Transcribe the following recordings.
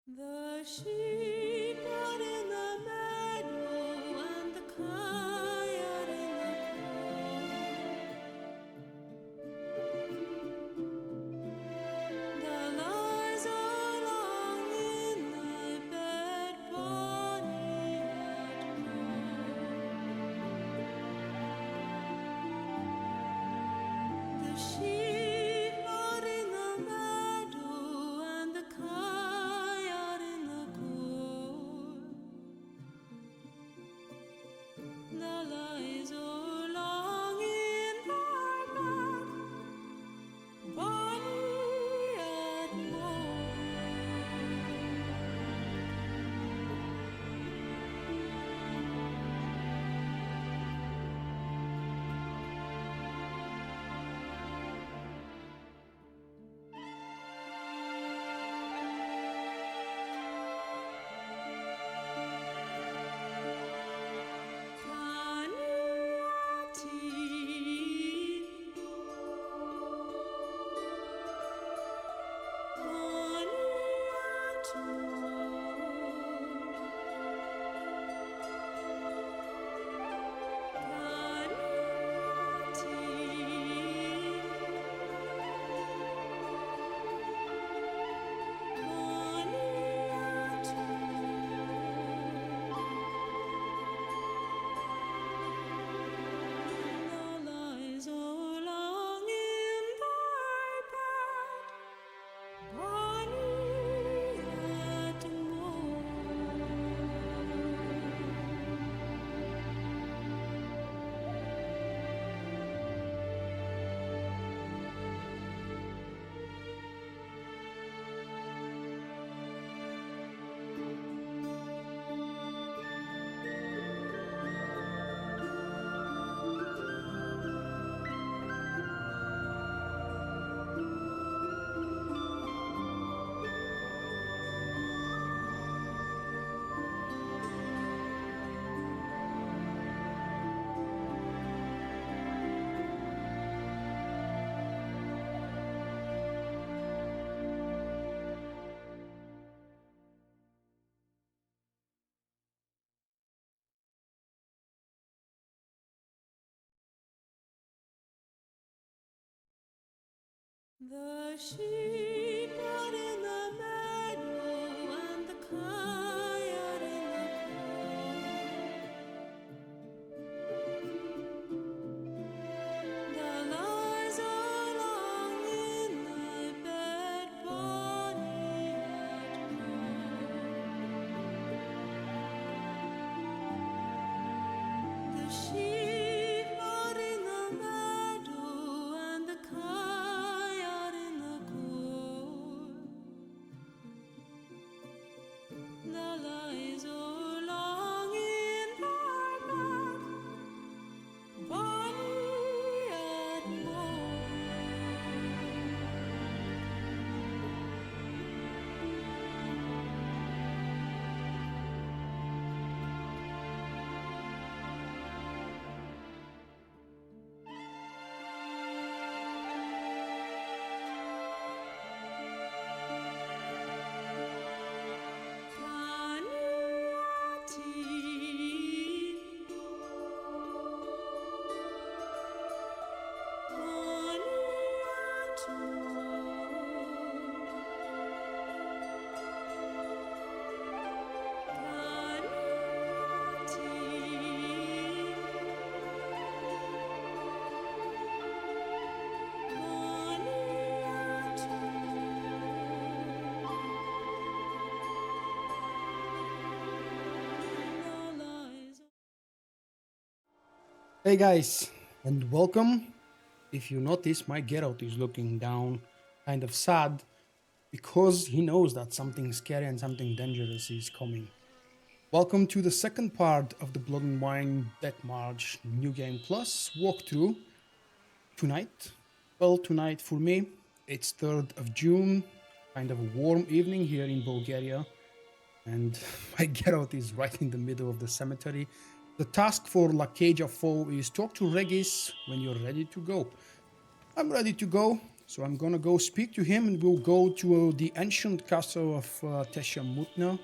The sheep are in the meadow and the coyote in the cold. The lies along in thy bed, bonny heart cold. The sheep are in the meadow and the coyote in the cold. The lies along in thy bed, bonny heart cold. The sheep are in the meadow and the coyote in the cold. The lies along in thy bed, bonny heart cold. The sheep are in the meadow and the coyote in the cold. The lies along in thy bed, bonny heart cold. Hey guys, and welcome. If you notice, my Geralt is looking down, kind of sad, because he knows that something scary and something dangerous is coming. Welcome to the second part of the Blood and Wine Death March New Game Plus walkthrough tonight. Well, tonight for me, it's 3rd of June, kind of a warm evening here in Bulgaria, and my Geralt is right in the middle of the cemetery. The task for Lakeja Foe is talk to Regis when you're ready to go. I'm ready to go. So I'm gonna go speak to him, and we'll go to the ancient castle of Tesham Mutna,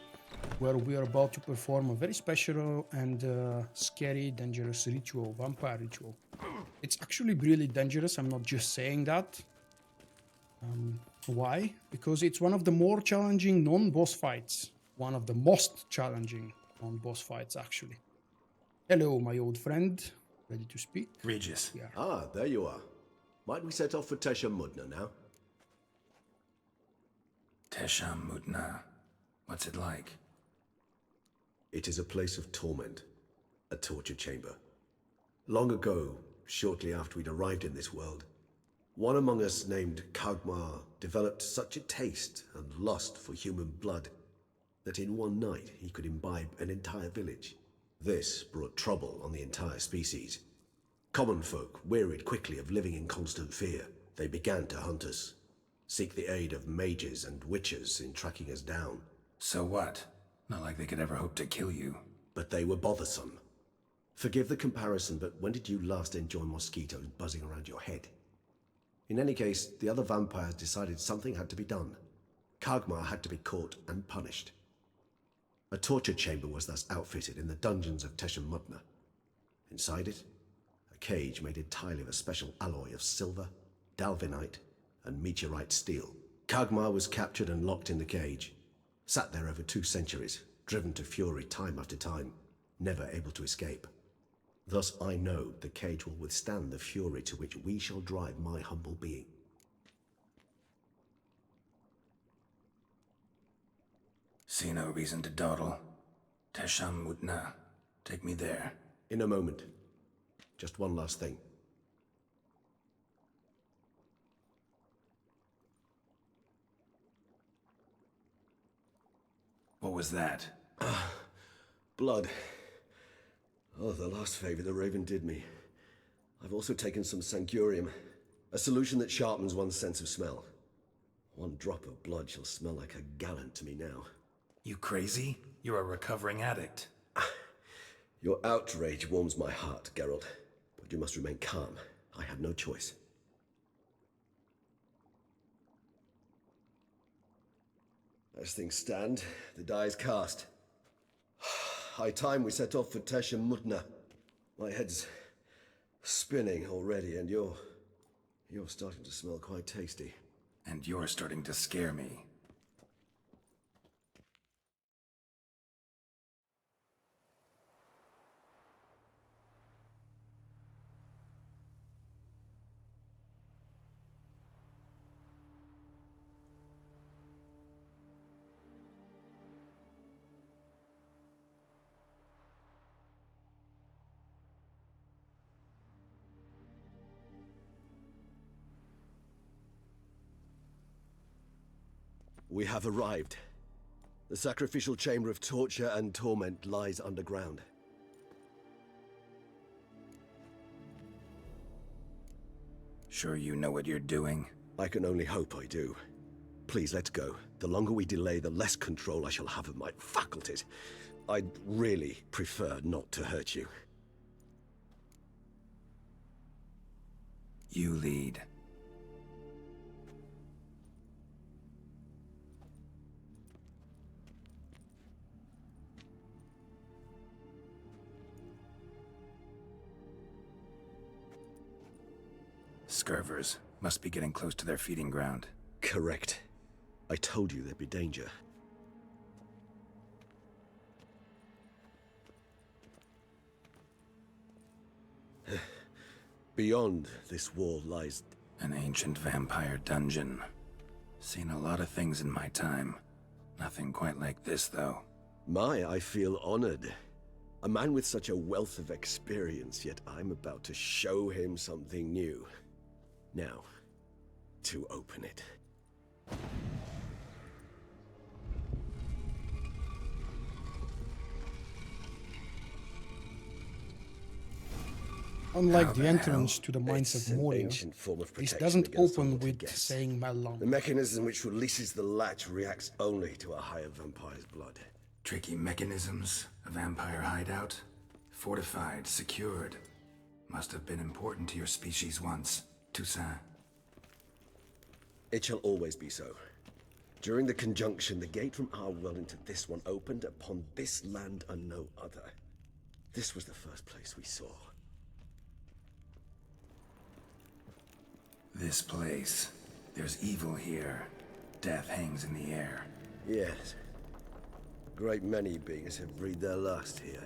where we are about to perform a very special and scary, dangerous ritual, vampire ritual. It's actually really dangerous, I'm not just saying that. Why? Because it's one of the more challenging non-boss fights. One of the most challenging non-boss fights, actually. Hello, my old friend. Ready to speak? Regis. Yeah. Ah, there you are. Might we set off for Tesham Mutna now? Tesham Mutna. What's it like? It is a place of torment, a torture chamber. Long ago, shortly after we'd arrived in this world, one among us named Kagmar developed such a taste and lust for human blood that in one night he could imbibe an entire village. This brought trouble on the entire species. Common folk wearied quickly of living in constant fear. They began to hunt us, seek the aid of mages and witches in tracking us down. So what? Not like they could ever hope to kill you. But they were bothersome. Forgive the comparison, but when did you last enjoy mosquitoes buzzing around your head? In any case, the other vampires decided something had to be done. Kagmar had to be caught and punished. A torture chamber was thus outfitted in the dungeons of Tesham Mutna. Inside it, a cage made entirely of a special alloy of silver, dalvinite, and meteorite steel. Kagmar was captured and locked in the cage, sat there over 2 centuries, driven to fury time after time, never able to escape. Thus I know the cage will withstand the fury to which we shall drive my humble being. See no reason to dawdle. Tesham Mutna. Take me there. In a moment. Just one last thing. What was that? Blood. Oh, the last favor the Raven did me. I've also taken some sancurium, a solution that sharpens one's sense of smell. One drop of blood shall smell like a gallon to me now. You crazy? You're a recovering addict. Your outrage warms my heart, Geralt, but you must remain calm. I have no choice. As things stand, the die is cast. High time we set off for Tesham Mutna. My head's spinning already, and you're starting to smell quite tasty. And you're starting to scare me. We have arrived. The sacrificial chamber of torture and torment lies underground. Sure you know what you're doing? I can only hope I do. Please, let's go. The longer we delay, the less control I shall have of my faculties. I'd really prefer not to hurt you. You lead. Scurvers must be getting close to their feeding ground. Correct. I told you there'd be danger. Beyond this wall lies... An ancient vampire dungeon. Seen a lot of things in my time. Nothing quite like this, though. I feel honored. A man with such a wealth of experience, yet I'm about to show him something new. Now, to open it. Unlike How the the entrance hell? to the mines It's of an Moria, ancient form of this protection doesn't against open unwanted with guests. saying my long. The mechanism which releases the latch reacts only to a higher vampire's blood. Tricky mechanisms, a vampire hideout. Fortified, secured. Must have been important to your species once, Toussaint. It shall always be so. During the conjunction, the gate from our world into this one opened upon this land and no other. This was the first place we saw. This place. There's evil here. Death hangs in the air. Yes. A great many beings have breathed their last here.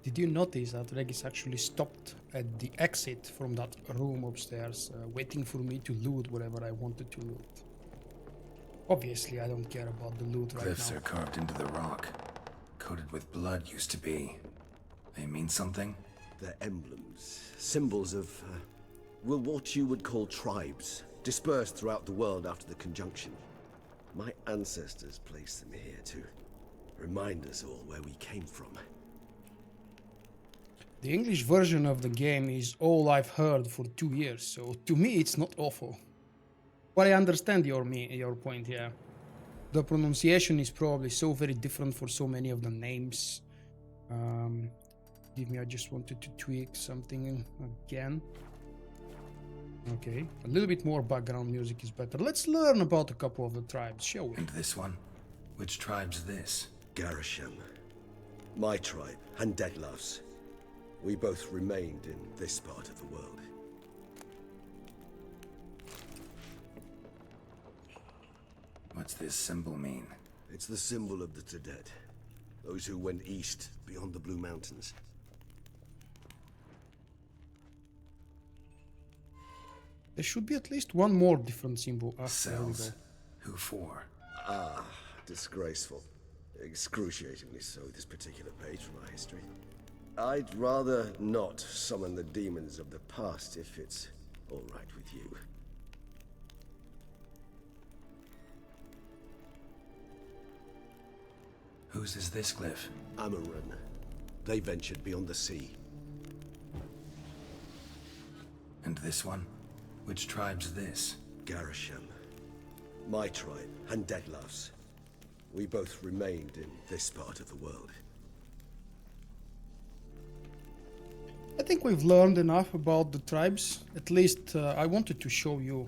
Did you notice that Regis actually stopped at the exit from that room upstairs, waiting for me to loot whatever I wanted to loot? Obviously, I don't care about the loot right Cliffs now. are carved into the rock. Coated with blood used to be. They mean something? They're emblems, symbols of, well, what you would call tribes, dispersed throughout the world after the conjunction. My ancestors placed them here to remind us all where we came from. The English version of the game is all I've heard for 2 years, so to me it's not awful. But I understand your point here. The pronunciation is probably so very different for so many of the names. Give me, I just wanted to tweak something again. Okay, a little bit more background music is better. Let's learn about a couple of the tribes, shall we? And this one? Which tribe's this? Geralt. My tribe, and Dettlaff's. We both remained in this part of the world. What's this symbol mean? It's the symbol of the Untainted, those who went east beyond the Blue Mountains. There should be at least one more different symbol. There we Cells. go. Who for? Ah, disgraceful. Excruciatingly so, this particular page from our history. I'd rather not summon the demons of the past if it's all right with you. Whose is this cliff? Amaran. They ventured beyond the sea. And this one? Which tribe's this? Geralt. My tribe, and Dettlaff's. We both remained in this part of the world. I think we've learned enough about the tribes. At least I wanted to show you.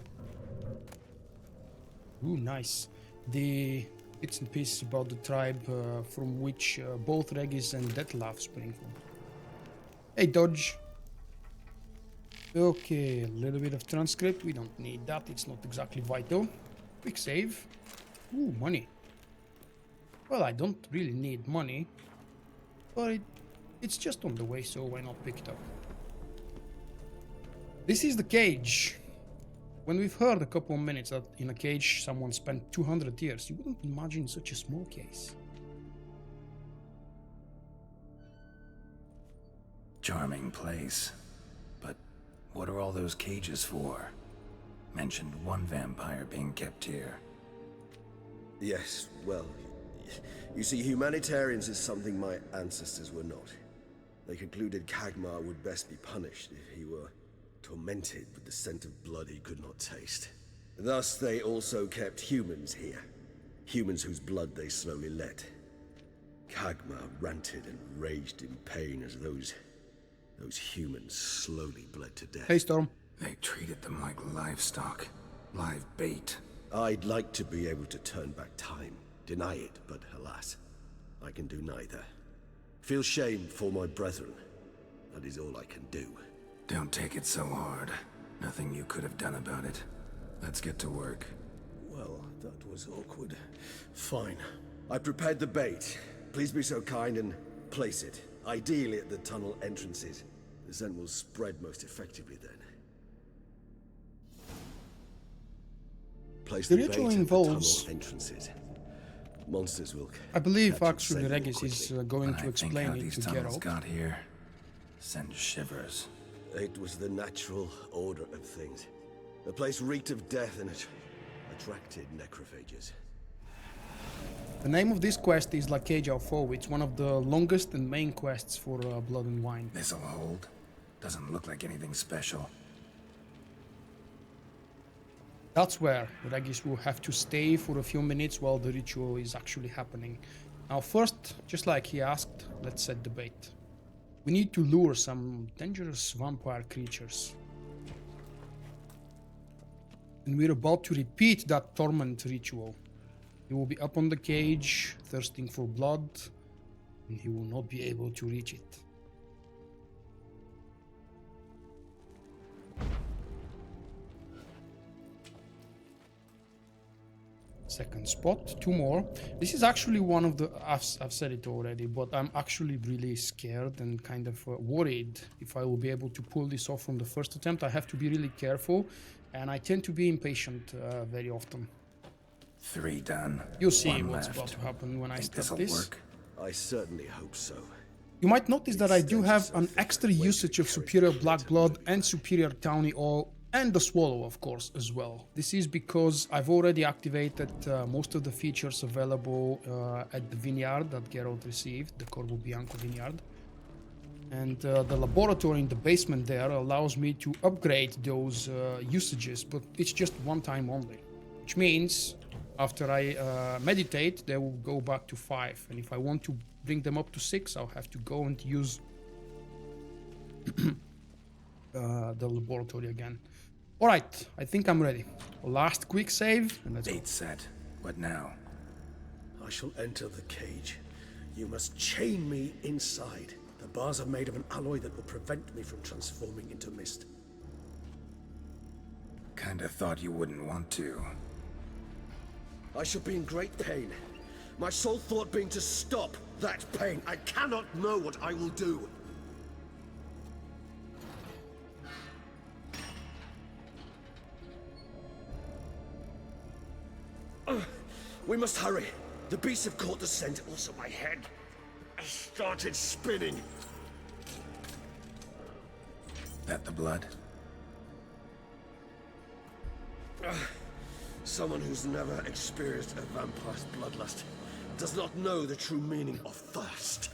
Ooh, nice. The bits and pieces about the tribe from which both Regis and Dettlaff spring from. Hey, Dodge. Okay, a little bit of transcript. We don't need that. It's not exactly vital. Quick save. Ooh, money. Well, I don't really need money. But it's just on the way, so why not pick it up? This is the cage. When we've heard a couple of minutes that in a cage someone spent 200 years, you wouldn't imagine such a small case. Charming place. But what are all those cages for? Mentioned one vampire being kept here. Yes, well, you see, humanitarians is something my ancestors were not. They concluded Kagmar would best be punished if he were tormented with the scent of blood he could not taste. Thus, they also kept humans here. Humans whose blood they slowly let. Kagmar ranted and raged in pain as those humans slowly bled to death. Hey, Storm. They treated them like livestock. Live bait. I'd like to be able to turn back time, deny it, but alas, I can do neither. Feel shame for my brethren. That is all I can do. Don't take it so hard. Nothing you could have done about it. Let's get to work. Well, that was awkward. Fine. I prepared the bait. Please be so kind and place it, ideally at the tunnel entrances. The scent will spread most effectively then. Place The the ritual bait at the involves- tunnel entrances. Monsters will. I believe catch it actually safely Regis is quickly. going When to I think explain how it these to tunnels Geralt. got here, sends shivers. It was the natural order of things. The place reeked of death and it attracted necrophages. The name of this quest is La Cage au Faux. It's one of the longest and main quests for Blood and Wine. This'll hold. Doesn't look like anything special. That's where Regis will have to stay for a few minutes while the ritual is actually happening. Now first, just like he asked, let's set the bait. We need to lure some dangerous vampire creatures. And we're about to repeat that torment ritual. He will be up on the cage, thirsting for blood, and he will not be able to reach it. Second spot, 2 more. This is actually one of the, I've said it already, but I'm actually really scared and kind of worried if I will be able to pull this off from the first attempt. I have to be really careful, and I tend to be impatient very often. 3 done. You'll see One what's left. about to happen when I Think start this'll this. work? I certainly hope so. You might notice that I do have an extra usage of superior black blood and superior tawny oil, and the swallow, of course, as well. This is because I've already activated most of the features available at the vineyard that Geralt received, the Corvo Bianco vineyard. And the laboratory in the basement there allows me to upgrade those usages, but it's just one time only. Which means after I meditate, they will go back to 5. And if I want to bring them up to 6, I'll have to go and use the laboratory again. Alright, I think I'm ready. Last quick save, and let's go. 8 set. What now? I shall enter the cage. You must chain me inside. The bars are made of an alloy that will prevent me from transforming into mist. Kinda thought you wouldn't want to. I shall be in great pain. My sole thought being to stop that pain. I cannot know what I will do. We must hurry. The beasts have caught the scent. Also, my head has started spinning. That the blood? Someone who's never experienced a vampire's bloodlust does not know the true meaning of thirst.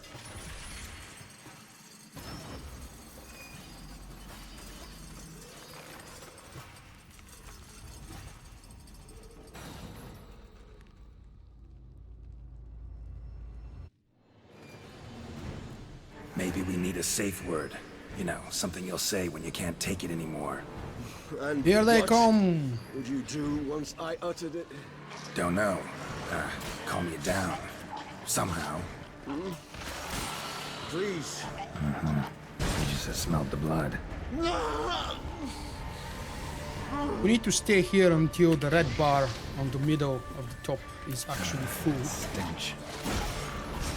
Maybe we need a safe word. You know, something you'll say when you can't take it anymore. And Here they what come! would you do once I uttered it? Don't know. Calm you down. Somehow. Please. You just have smelled the blood. We need to stay here until the red bar on the middle of the top is actually full. Stench.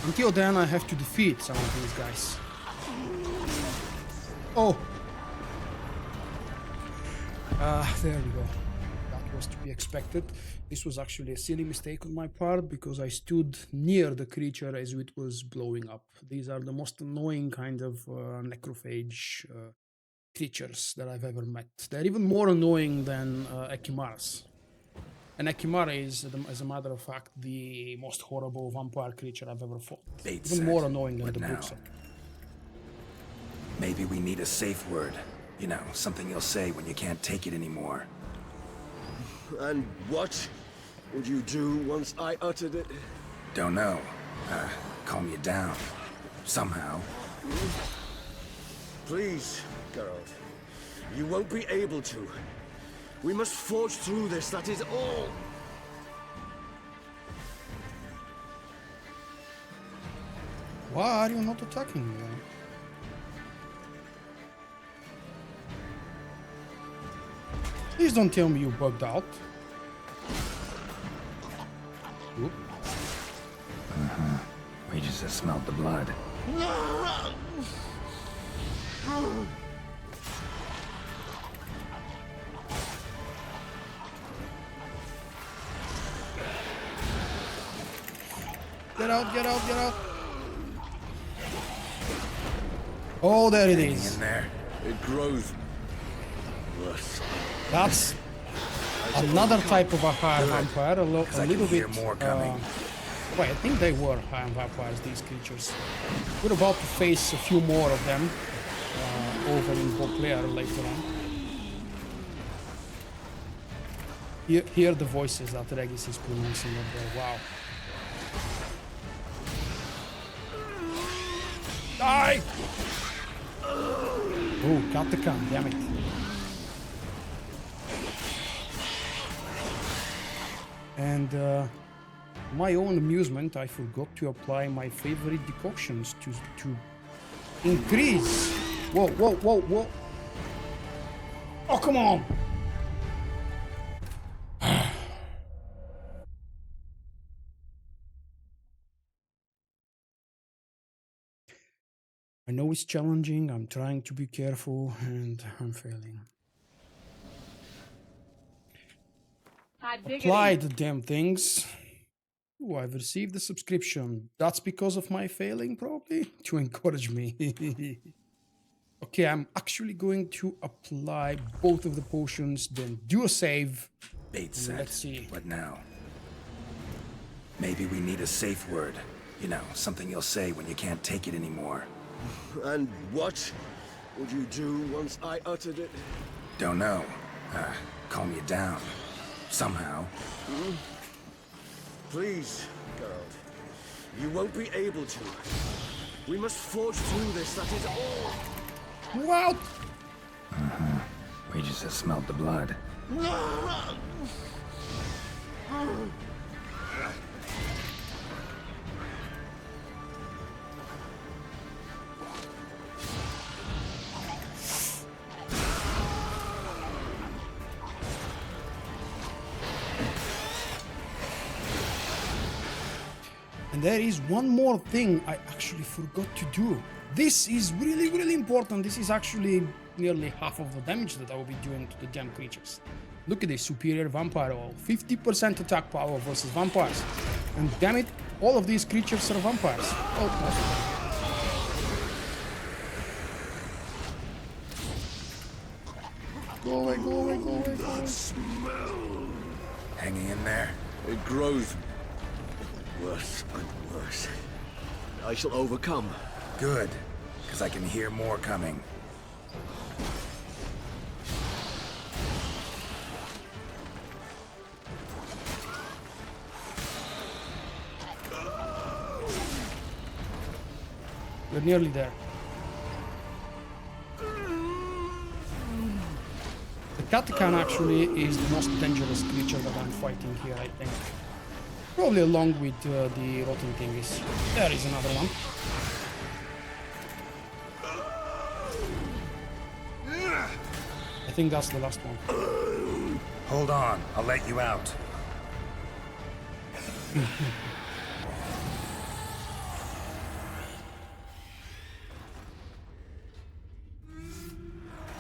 Until then, I have to defeat some of these guys. Oh! There we go. That was to be expected. This was actually a silly mistake on my part because I stood near the creature as it was blowing up. These are the most annoying kind of necrophage creatures that I've ever met. They're even more annoying than Echimaras. And Echimara is, as a matter of fact, the most horrible vampire creature I've ever fought. Bait Even set. more annoying than What the now? book set. Maybe we need a safe word. You know, something you'll say when you can't take it anymore. And what would you do once I uttered it? Don't know. Calm you down. Somehow. Please, Geralt. You won't be able to. We must forge through this, that is all. Why are you not attacking me then? Please don't tell me you bugged out. Oop. We just have smelled the blood. Get out, get out, get out. Oh, there it is. In there. It grows worse. That's another type of a high vampire, a I little can bit. hear more coming. Wait, I think they were high vampires, these creatures. We're about to face a few more of them over in Beauclair later on. Hear the voices that Regis is pronouncing up there. Wow. Die! Oh, got the can, damn it. And my own amusement, I forgot to apply my favorite decoctions to increase. Whoa, whoa, whoa, whoa. Oh, come on. I know it's challenging. I'm trying to be careful and I'm failing. Apply the damn things. Oh, I've received a subscription. That's because of my failing, probably, to encourage me. Okay, I'm actually going to apply both of the potions, then do a save. Bait set. Let's see. What now? Maybe we need a safe word. You know, something you'll say when you can't take it anymore. And what would you do once I uttered it? Don't know. Calm you down. Somehow. Please, Geralt. You won't be able to. We must forge through this, that is all. What? We just have smelled the blood. And there is one more thing I actually forgot to do. This is really, really important. This is actually nearly half of the damage that I will be doing to the damn creatures. Look at this superior vampire roll. 50% attack power versus vampires. And damn it, all of these creatures are vampires. Oh, most of them. Go away, go away, go away, go away. Smell. Hanging in there? It grows worse and worse. I shall overcome. Good, because I can hear more coming. We're nearly there. The Katakan actually is the most dangerous creature that I'm fighting here, I think. Probably along with the Rotten Thingies. There is another one. I think that's the last one. Hold on, I'll let you out.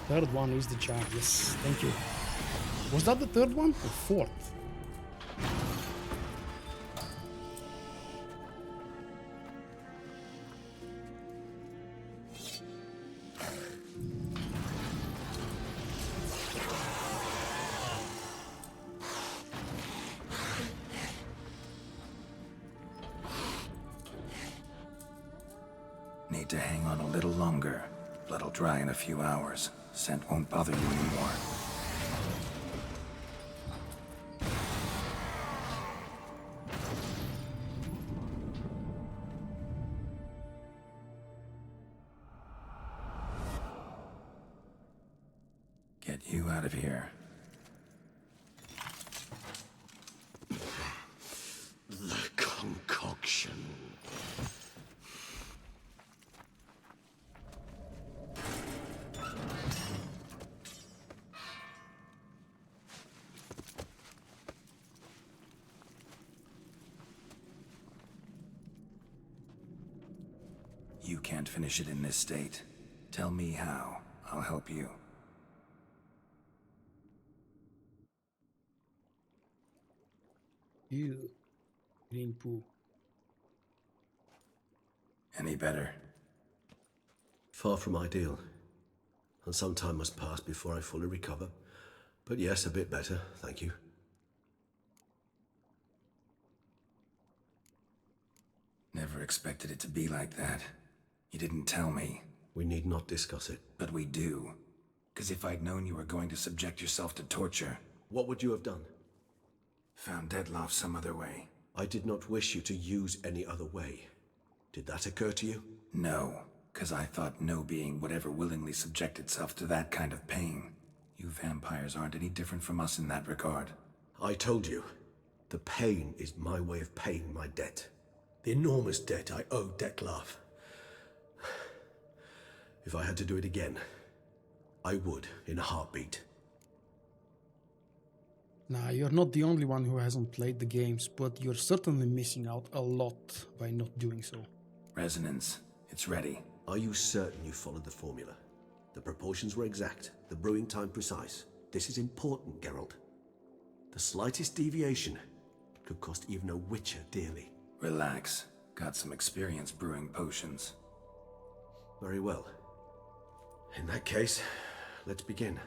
Third one is the charm. Yes, thank you. Was that the third one or fourth? Need to hang on a little longer. Blood'll dry in a few hours. Scent won't bother you anymore. Get you out of here. The concoction. You can't finish it in this state. Tell me how. I'll help you. Ew. Green poo. Any better? Far from ideal. And some time must pass before I fully recover. But yes, a bit better, thank you. Never expected it to be like that. You didn't tell me. We need not discuss it. But we do. Because if I'd known you were going to subject yourself to torture... What would you have done? Found Dettlaff some other way. I did not wish you to use any other way. Did that occur to you? No, because I thought no being would ever willingly subject itself to that kind of pain. You vampires aren't any different from us in that regard. I told you. The pain is my way of paying my debt. The enormous debt I owe Dettlaff. If I had to do it again, I would in a heartbeat. Nah, you're not the only one who hasn't played the games, but you're certainly missing out a lot by not doing so. Resonance. It's ready. Are you certain you followed the formula? The proportions were exact, the brewing time precise. This is important, Geralt. The slightest deviation could cost even a witcher dearly. Relax. Got some experience brewing potions. Very well. In that case, let's begin.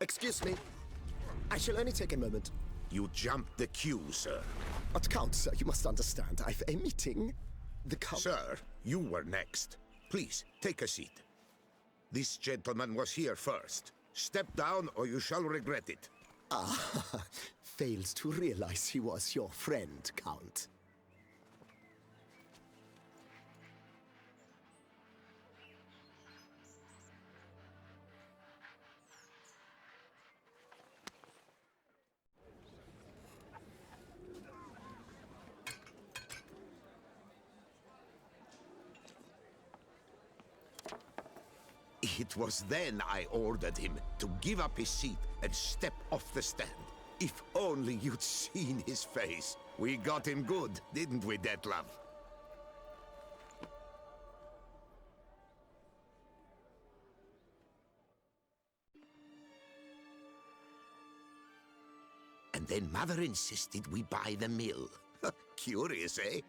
Excuse me. I shall only take a moment. You jumped the queue, sir. But Count, sir, you must understand. I've a meeting. The Count... Sir, you were next. Please, take a seat. This gentleman was here first. Step down or you shall regret it. Ah, fails to realize he was your friend, Count. It was then I ordered him to give up his seat and step off the stand. If only you'd seen his face. We got him good, didn't we, Dettlaff? And then Mother insisted we buy the mill. Curious, eh?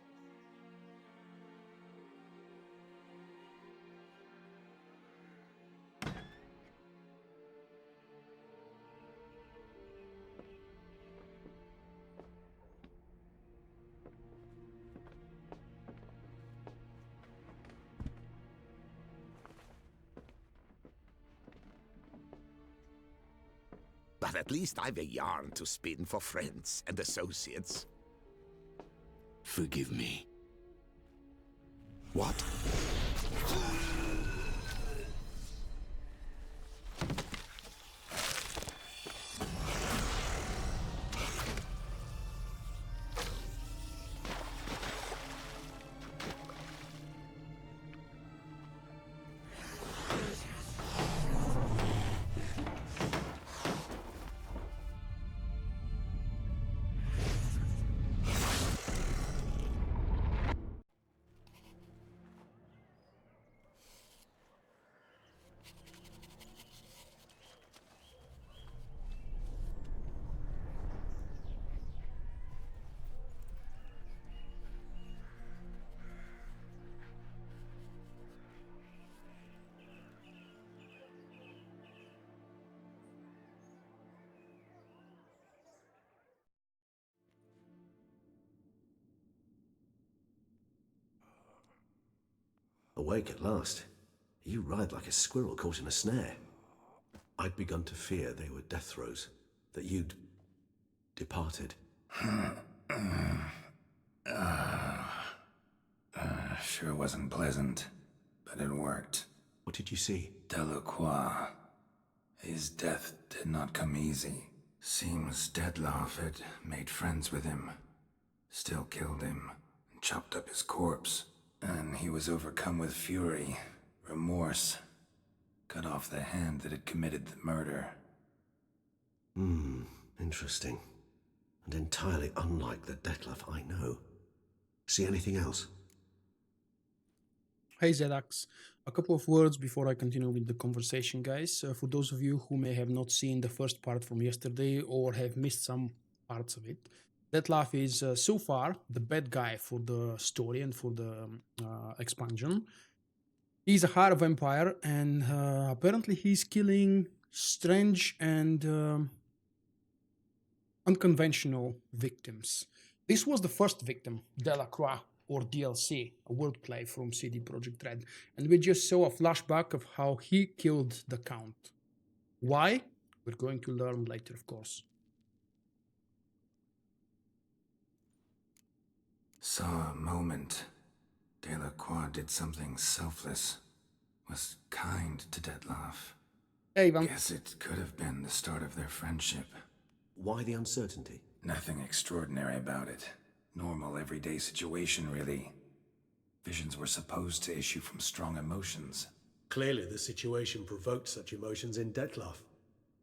But at least I've a yarn to spin for friends and associates. Forgive me. What? Awake at last. You ride like a squirrel caught in a snare. I'd begun to fear they were death throes, that you'd departed. Sure wasn't pleasant, but it worked. What did you see? Delacroix. His death did not come easy. Seems Dettlaff had made friends with him. Still killed him, and chopped up his corpse. And he was overcome with fury, remorse. Cut off the hand that had committed the murder. Interesting. And entirely unlike the Dettlaff I know. See anything else? Hey Zedax, a couple of words before I continue with the conversation, guys. For those of you who may have not seen the first part from yesterday or have missed some parts of it. Dettlaff is so far the bad guy for the story and for the expansion. He's a hard vampire, and apparently he's killing strange and unconventional victims. This was the first victim, Delacroix, or DLC, a wordplay from CD Projekt Red, and we just saw a flashback of how he killed the Count. Why? We're going to learn later, of course. Saw a moment. Delacroix did something selfless. Was kind to Dettlaff. Hey, Ivan. Guess it could have been the start of their friendship. Why the uncertainty? Nothing extraordinary about it. Normal, everyday situation, really. Visions were supposed to issue from strong emotions. Clearly, the situation provoked such emotions in Dettlaff.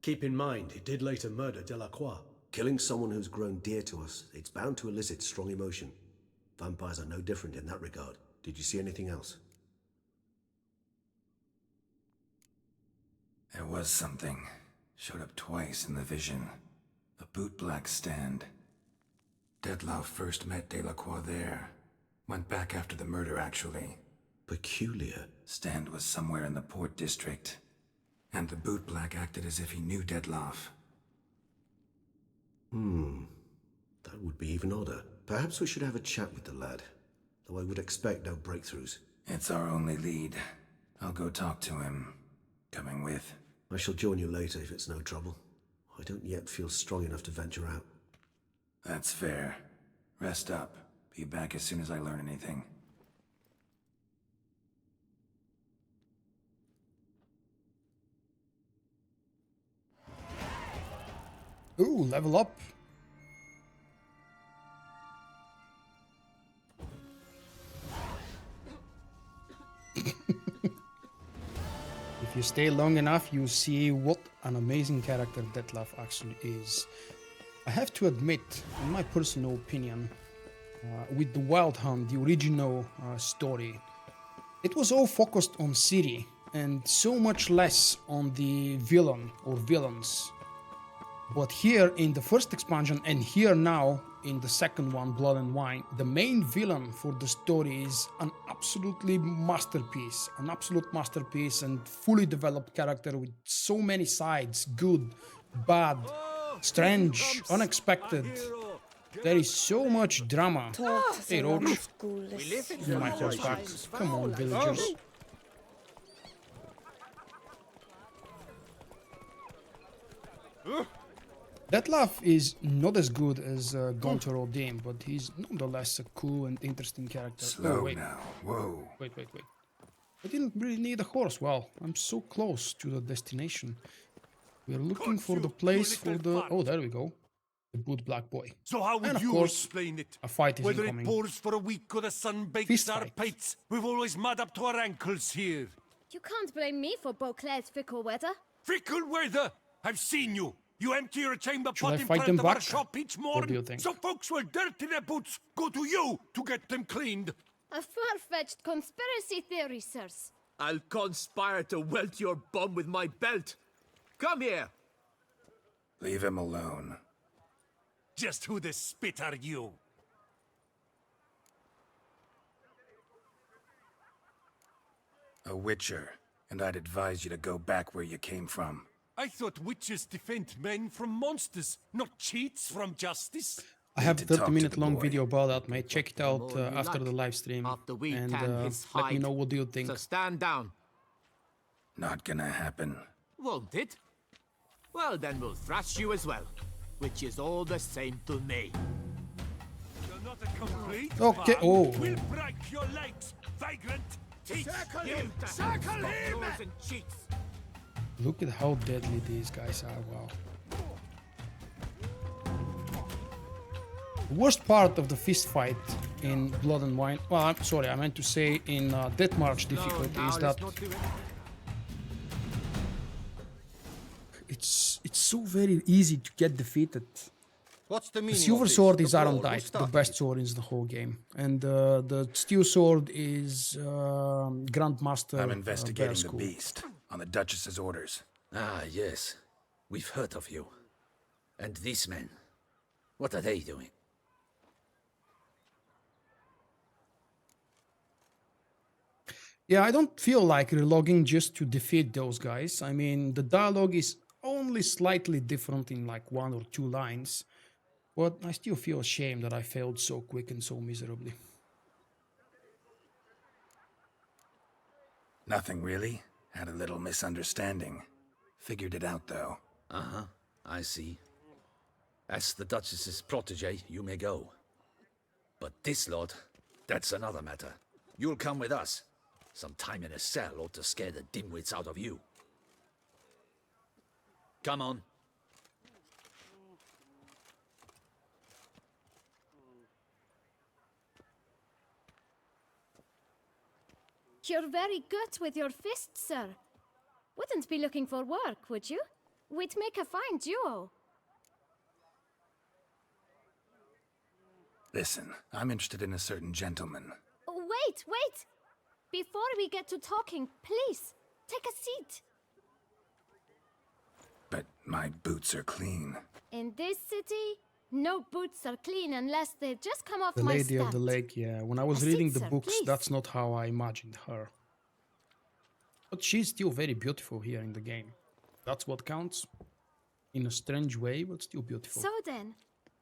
Keep in mind, he did later murder Delacroix. Killing someone who's grown dear to us, it's bound to elicit strong emotion. Vampires are no different in that regard. Did you see anything else? There was something. Showed up twice in the vision. A bootblack stand. Dettlaff first met Delacroix there. Went back after the murder, actually. Peculiar. Stand was somewhere in the Port District. And the bootblack acted as if he knew Dettlaff. That would be even odder. Perhaps we should have a chat with the lad. Though I would expect no breakthroughs. It's our only lead. I'll go talk to him. Coming with? I shall join you later if it's no trouble. I don't yet feel strong enough to venture out. That's fair. Rest up. Be back as soon as I learn anything. Ooh, level up. If you stay long enough, you see what an amazing character Dettlaff actually is. I have to admit, in my personal opinion, with the Wild Hunt, the original story, it was all focused on Ciri and so much less on the villain or villains. But here in the first expansion and here now in the second one, Blood and Wine, the main villain for the story is an absolute masterpiece and fully developed character with so many sides, good, bad, strange, unexpected. There is so much drama. Hey, Roach, you might just back. Come on, villagers. Dettlaff is not as good as Gontor O'Dame, but he's nonetheless a cool and interesting character. Slow now. Whoa. Wait. I didn't really need a horse. Well, I'm so close to the destination. We're looking for the place for the... Oh, there we go. The boot black boy. So how would And of you course, explain it? a fight is Whether incoming. it pours for a week or the sun bakes Fist our fight. pates, we've always mud up to our ankles here. You can't blame me for Beauclair's fickle weather. Fickle weather! I've seen you! You empty your chamber Should I pot in fight front them of our back? shop each What do morning, you think? so folks will dirty their boots, go to you to get them cleaned. A far-fetched conspiracy theory, sirs. I'll conspire to welt your bum with my belt. Come here. Leave him alone. Just who the spit are you? A witcher, and I'd advise you to go back where you came from. I thought witches defend men from monsters, not cheats from justice. I have to a talk to 30-minute the long boy. video about that, mate. Check it out more you after like. the live stream. After we And tan his let me hide. know what do you think. So stand down. Not gonna happen. Won't it? Well, then we'll thrash you as well. Which is all the same to me. You're not a complete Okay, bum. oh. We'll break your legs, vagrant! Teach you to Circle him! Nose and cheeks. Look at how deadly these guys are, wow. The worst part of the fist fight in Blood and Wine, well, I'm sorry, I meant to say in Death March difficulty No, is now that let's not do it. it's so very easy to get defeated. What's the The meaning silver of this? sword The is brawl, Iron who Dice, the started best it? sword in the whole game, and the steel sword is Grandmaster. I'm investigating the Bearskull. beast, on the Duchess's orders. Ah, yes. We've heard of you. And these men. What are they doing? Yeah, I don't feel like relogging just to defeat those guys. I mean, the dialogue is only slightly different in like 1 or 2 lines, but I still feel ashamed that I failed so quick and so miserably. Nothing really. Had a little misunderstanding. Figured it out though. Uh-huh, I see. As the Duchess's protege, you may go. But this lot, that's another matter. You'll come with us. Some time in a cell ought to scare the dimwits out of you. Come on. You're very good with your fists, sir. Wouldn't be looking for work, would you? We'd make a fine duo. Listen, I'm interested in a certain gentleman. Wait, wait! Before we get to talking, please, take a seat. But my boots are clean. In this city, no boots are clean unless they just come off The my Lady of the stand. Lake, yeah. When I was A reading seat, the sir, books, please. that's not how I imagined her. But she's still very beautiful here in the game. That's what counts. In a strange way, but still beautiful. So then,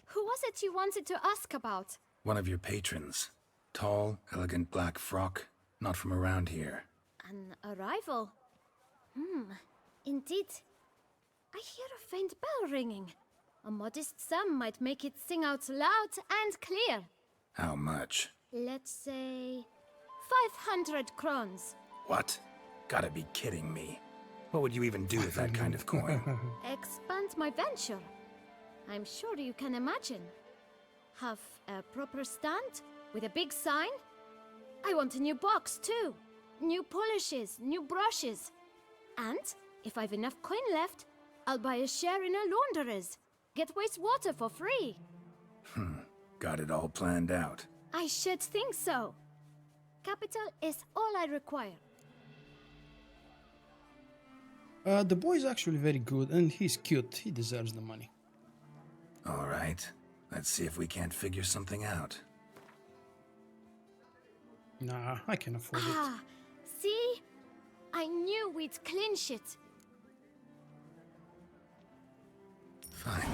who was it you wanted to ask about? One of your patrons. Tall, elegant black frock. Not from around here. An arrival? Indeed. I hear a faint bell ringing. A modest sum might make it sing out loud and clear. How much? Let's say 500 crowns. What? Gotta be kidding me. What would you even do with that kind of coin? Expand my venture. I'm sure you can imagine. Have a proper stand with a big sign. I want a new box too. New polishes, new brushes. And if I've enough coin left, I'll buy a share in a launderer's. Get wastewater for free. Got it all planned out. I should think so. Capital is all I require. The boy is actually very good, and he's cute. He deserves the money. All right. Let's see if we can't figure something out. Nah, I can afford it. Ah, see? I knew we'd clinch it. Fine.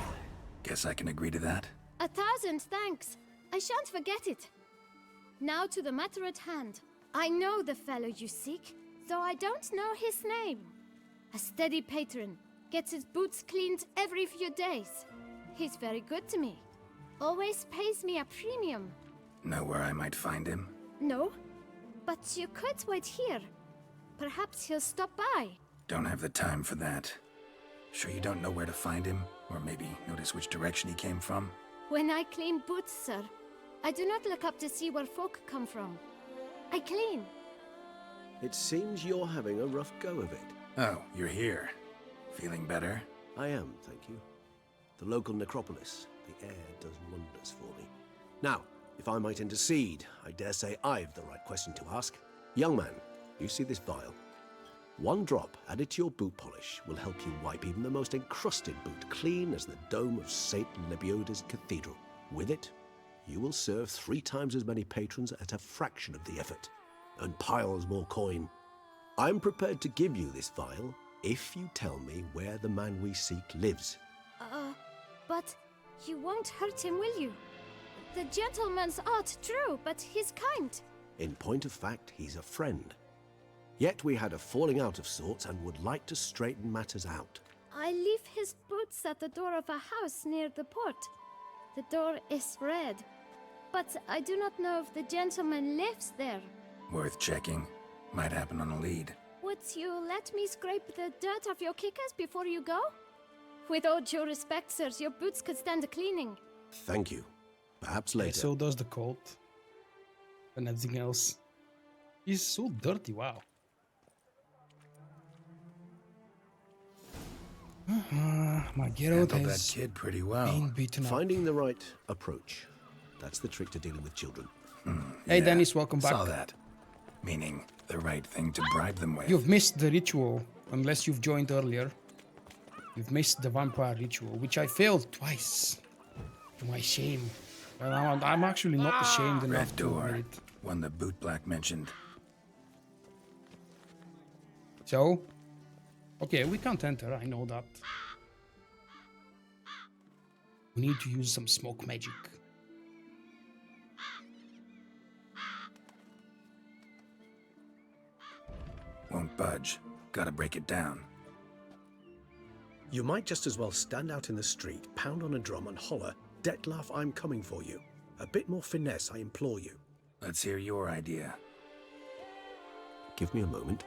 Guess I can agree to that. 1,000 thanks. I shan't forget it. Now to the matter at hand. I know the fellow you seek, though I don't know his name. A steady patron, gets his boots cleaned every few days. He's very good to me. Always pays me a premium. Know where I might find him? No, but you could wait here. Perhaps he'll stop by. Don't have the time for that. Sure you don't know where to find him? Or maybe notice which direction he came from? When I clean boots, sir, I do not look up to see where folk come from. I clean. It seems you're having a rough go of it. Oh, you're here. Feeling better? I am, thank you. The local necropolis. The air does wonders for me. Now, if I might intercede, I dare say I've the right question to ask. Young man, you see this vial? 1 drop added to your boot polish will help you wipe even the most encrusted boot clean as the dome of St. Lebioda's Cathedral. With it, you will serve 3 times as many patrons at a fraction of the effort, and piles more coin. I'm prepared to give you this vial if you tell me where the man we seek lives. But you won't hurt him, will you? The gentleman's art, true, but he's kind. In point of fact, he's a friend. Yet we had a falling out of sorts and would like to straighten matters out. I leave his boots at the door of a house near the port. The door is red, but I do not know if the gentleman lives there. Worth checking. Might happen on a lead. Would you let me scrape the dirt off your kickers before you go? With all due respect, sirs, your boots could stand a cleaning. Thank you. Perhaps Yeah, later. so does the coat. And everything else. He's so dirty, wow. My Geralt Handled that has kid pretty well. been beaten up. Finding the right approach. That's the trick to dealing with children. Hey, Dennis, welcome back. Saw that. Meaning, the right thing to bribe them with. You've missed the ritual, unless you've joined earlier. You've missed the vampire ritual, which I failed twice. To my shame. Well, I'm actually not ashamed enough Red to door. admit it. One the bootblack mentioned. So? Okay, we can't enter, I know that. We need to use some smoke magic. Won't budge. Gotta break it down. You might just as well stand out in the street, pound on a drum and holler, "Dettlaff, I'm coming for you." A bit more finesse, I implore you. Let's hear your idea. Give me a moment.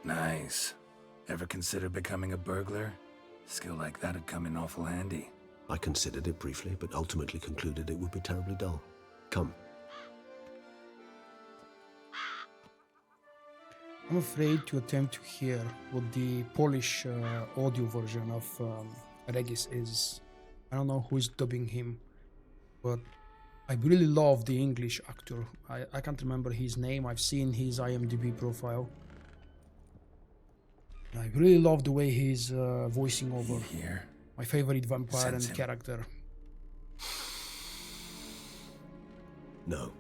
Nice. Ever consider becoming a burglar? Skill like that'd come in awful handy. I considered it briefly, but ultimately concluded it would be terribly dull. Come. I'm afraid to attempt to hear what the Polish audio version of Regis is. I don't know who's dubbing him, but I really love the English actor. I can't remember his name. I've seen his IMDb profile. I really love the way he's voicing over Here. my favorite vampire Sense and him. character. No,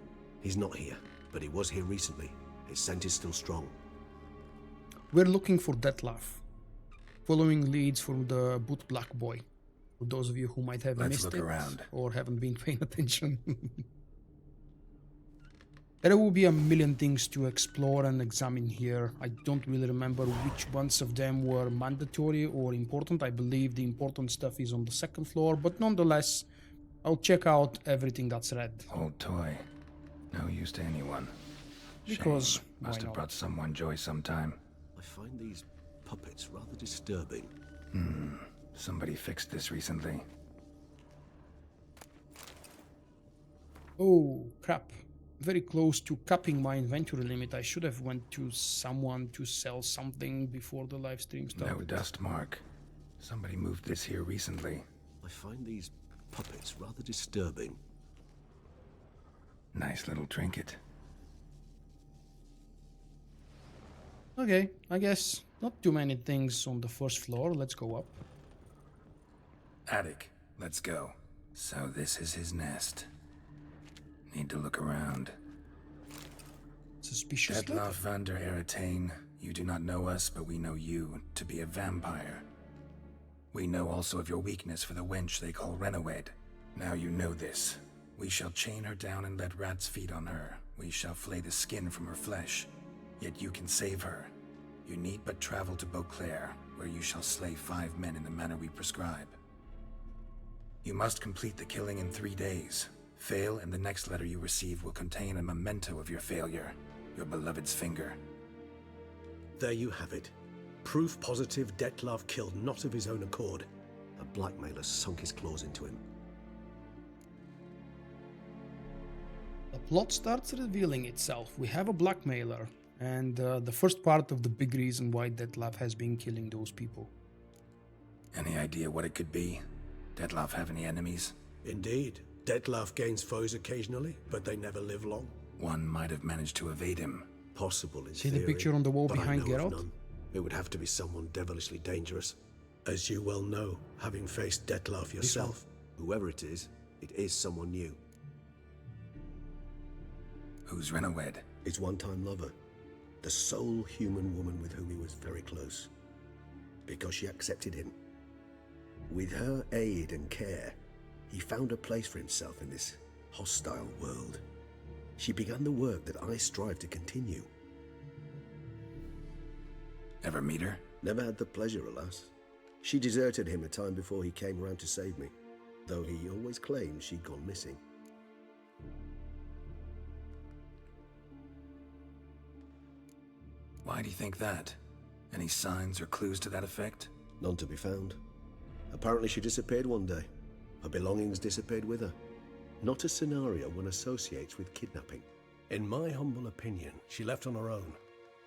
he's not here, but he was here recently. His scent is still strong. We're looking for Dettlaff, following leads from the bootblack boy. For those of you who might have Let's missed look it around. or haven't been paying attention. There will be a million things to explore and examine here. I don't really remember which ones of them were mandatory or important. I believe the important stuff is on the second floor, but nonetheless, I'll check out everything that's red. Old toy. No use to anyone. Because Shame. why Must have not? brought someone joy sometime. I find these puppets rather disturbing. Somebody fixed this recently. Oh, crap. Very close to capping my inventory limit. I should have went to someone to sell something before the live stream started. No dust mark. Somebody moved this here recently. I find these puppets rather disturbing. Nice little trinket. Okay, I guess not too many things on the first floor. Let's go up. Attic. Let's go. So this is his nest. Need to look around. Suspicious. Dettlaff van der Eretain, you do not know us, but we know you to be a vampire. We know also of your weakness for the wench they call Renawed. Now you know this. We shall chain her down and let rats feed on her. We shall flay the skin from her flesh. Yet you can save her. You need but travel to Beauclair, where you shall slay 5 men in the manner we prescribe. You must complete the killing in 3 days. Fail, and the next letter you receive will contain a memento of your failure. Your beloved's finger. There you have it. Proof positive Dettlaff killed not of his own accord. A blackmailer sunk his claws into him. The plot starts revealing itself. We have a blackmailer, and the first part of the big reason why Dettlaff has been killing those people. Any idea what it could be? Dettlaff have any enemies? Indeed. Dettlaff gains foes occasionally, but they never live long. One might have managed to evade him. Possible in See the theory, picture on the wall but I behind know of Geralt? none. It would have to be someone devilishly dangerous. As you well know, having faced Dettlaff yourself. Whoever it is someone new. Who's Renawed? His one-time lover. The sole human woman with whom he was very close. Because she accepted him. With her aid and care, he found a place for himself in this hostile world. She began the work that I strive to continue. Ever meet her? Never had the pleasure, alas. She deserted him a time before he came around to save me, though he always claimed she'd gone missing. Why do you think that? Any signs or clues to that effect? None to be found. Apparently she disappeared one day. Her belongings disappeared with her. Not a scenario one associates with kidnapping. In my humble opinion, she left on her own.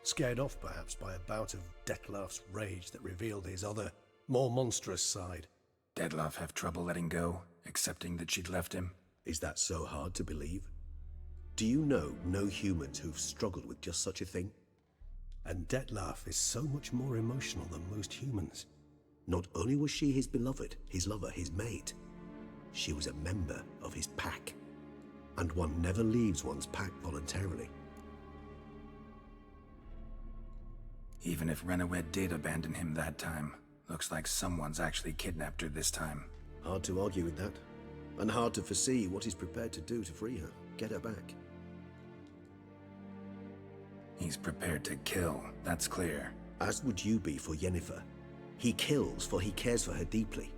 Scared off perhaps by a bout of Dettlaff's rage that revealed his other, more monstrous side. Dettlaff have trouble letting go, accepting that she'd left him? Is that so hard to believe? Do you know no humans who've struggled with just such a thing? And Dettlaff is so much more emotional than most humans. Not only was she his beloved, his lover, his mate, she was a member of his pack. And one never leaves one's pack voluntarily. Even if Renawed did abandon him that time, looks like someone's actually kidnapped her this time. Hard to argue with that. And hard to foresee what he's prepared to do to free her, get her back. He's prepared to kill, that's clear. As would you be for Yennefer. He kills for he cares for her deeply.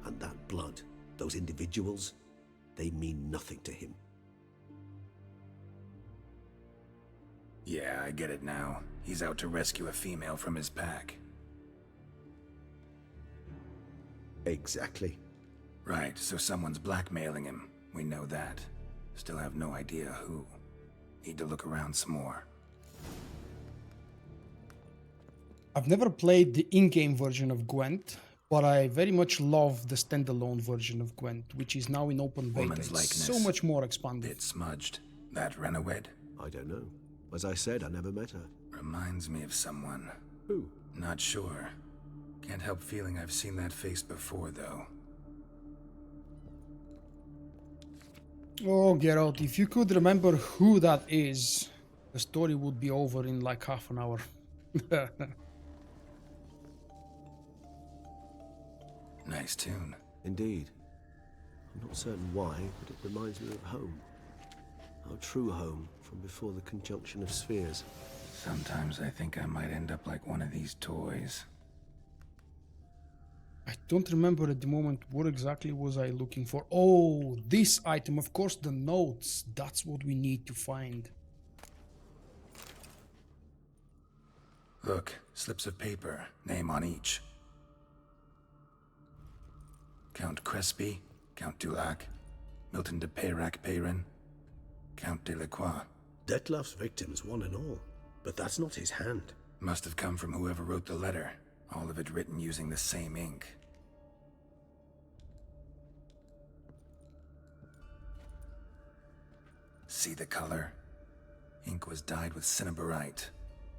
And that blood, those individuals, they mean nothing to him. Yeah, I get it now. He's out to rescue a female from his pack. Exactly. Right, so someone's blackmailing him. We know that. Still have no idea who. Need to look around some more. I've never played the in-game version of Gwent, but I very much love the standalone version of Gwent, which is now in open beta. Woman's It's likeness. so much more expanded. Bit smudged. That Renawed? I don't know. As I said, I never met her. Reminds me of someone. Who? Not sure. Can't help feeling I've seen that face before, though. Oh, Geralt, if you could remember who that is, the story would be over in like half an hour. Nice tune. Indeed. I'm not certain why, but it reminds me of home. Our true home from before the conjunction of spheres. Sometimes I think I might end up like one of these toys. I don't remember at the moment what exactly was I looking for. Oh, this item, of course, the notes. That's what we need to find. Look, slips of paper, name on each. Count Crespi, Count Dulac, Milton de Peyrac-Peyrin, Count Delacroix. Dettlaff's victims, one and all. But that's not his hand. Must have come from whoever wrote the letter. All of it written using the same ink. See the color? Ink was dyed with cinnabarite.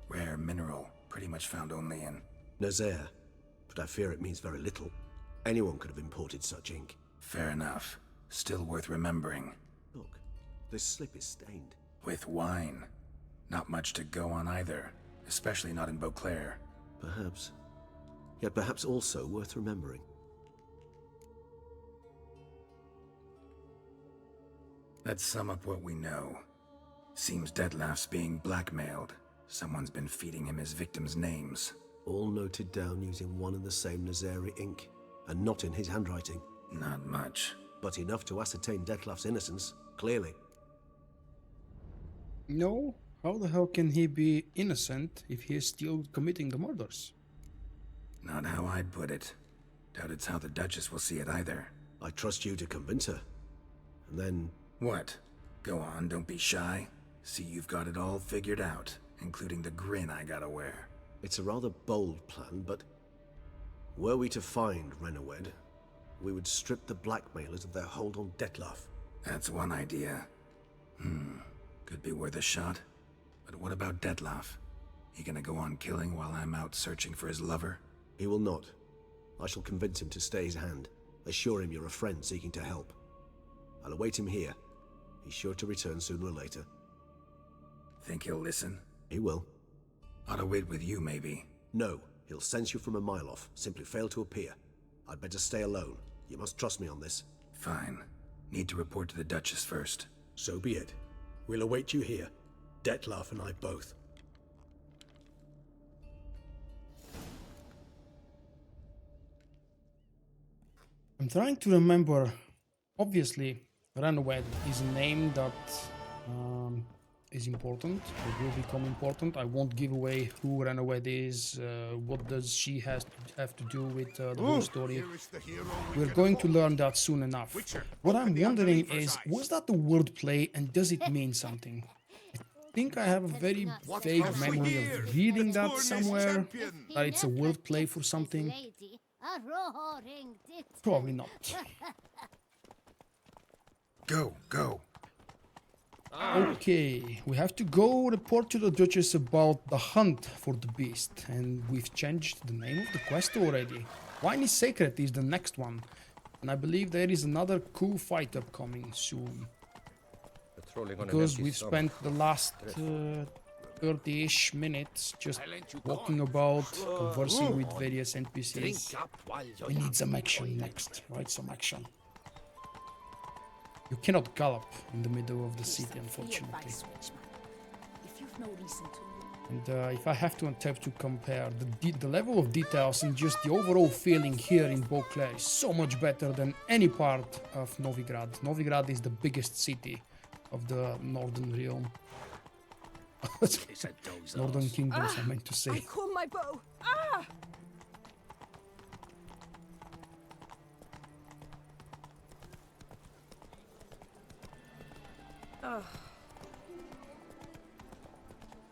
Rare mineral, pretty much found only in... Nazaire. But I fear it means very little. Anyone could have imported such ink. Fair enough. Still worth remembering. Look, this slip is stained. With wine. Not much to go on either. Especially not in Beauclair. Perhaps. Yet perhaps also worth remembering. Let's sum up what we know. Seems Dettlaff's being blackmailed. Someone's been feeding him his victims' names. All noted down using one and the same Nazaire ink. And not in his handwriting. Not much. But enough to ascertain Dettlaff's innocence, clearly. No? How the hell can he be innocent if he is still committing the murders? Not how I'd put it. Doubt it's how the Duchess will see it either. I trust you to convince her. And then... What? Go on, don't be shy. See you've got it all figured out, including the grin I gotta wear. It's a rather bold plan, but... Were we to find Renawed, we would strip the blackmailers of their hold on Dettlaff. That's one idea. Could be worth a shot. But what about Dettlaff? He gonna go on killing while I'm out searching for his lover? He will not. I shall convince him to stay his hand. Assure him you're a friend seeking to help. I'll await him here. He's sure to return sooner or later. Think he'll listen? He will. Ought to wait with you, maybe. No. He'll sense you from a mile off. Simply fail to appear. I'd better stay alone. You must trust me on this. Fine. Need to report to the Duchess first. So be it. We'll await you here. Dettlaff and I both. I'm trying to remember. Obviously, Renawed is a name that is important, or will become important. I won't give away who Renawed is, what does she have to do with the whole story. We're going to learn that soon enough. What I'm wondering is, was that a wordplay and does it mean something? I think I have a very vague memory of reading that somewhere, that it's a wordplay for something. Probably not. Go, go. Okay, we have to go report to the Duchess about the hunt for the beast, and we've changed the name of the quest already. Wine is Sacred is the next one, and I believe there is another cool fight upcoming soon. Because we've spent the last 30-ish minutes just walking about, conversing with various NPCs. We need some action next, right? Some action. You cannot gallop in the middle of the city, unfortunately. And if I have to compare, the level of details and just the overall feeling here in Vulkk is so much better than any part of Novigrad. Novigrad is the biggest city of the Northern Realm. Northern Kingdoms, I meant to say. I call my bow. Ah!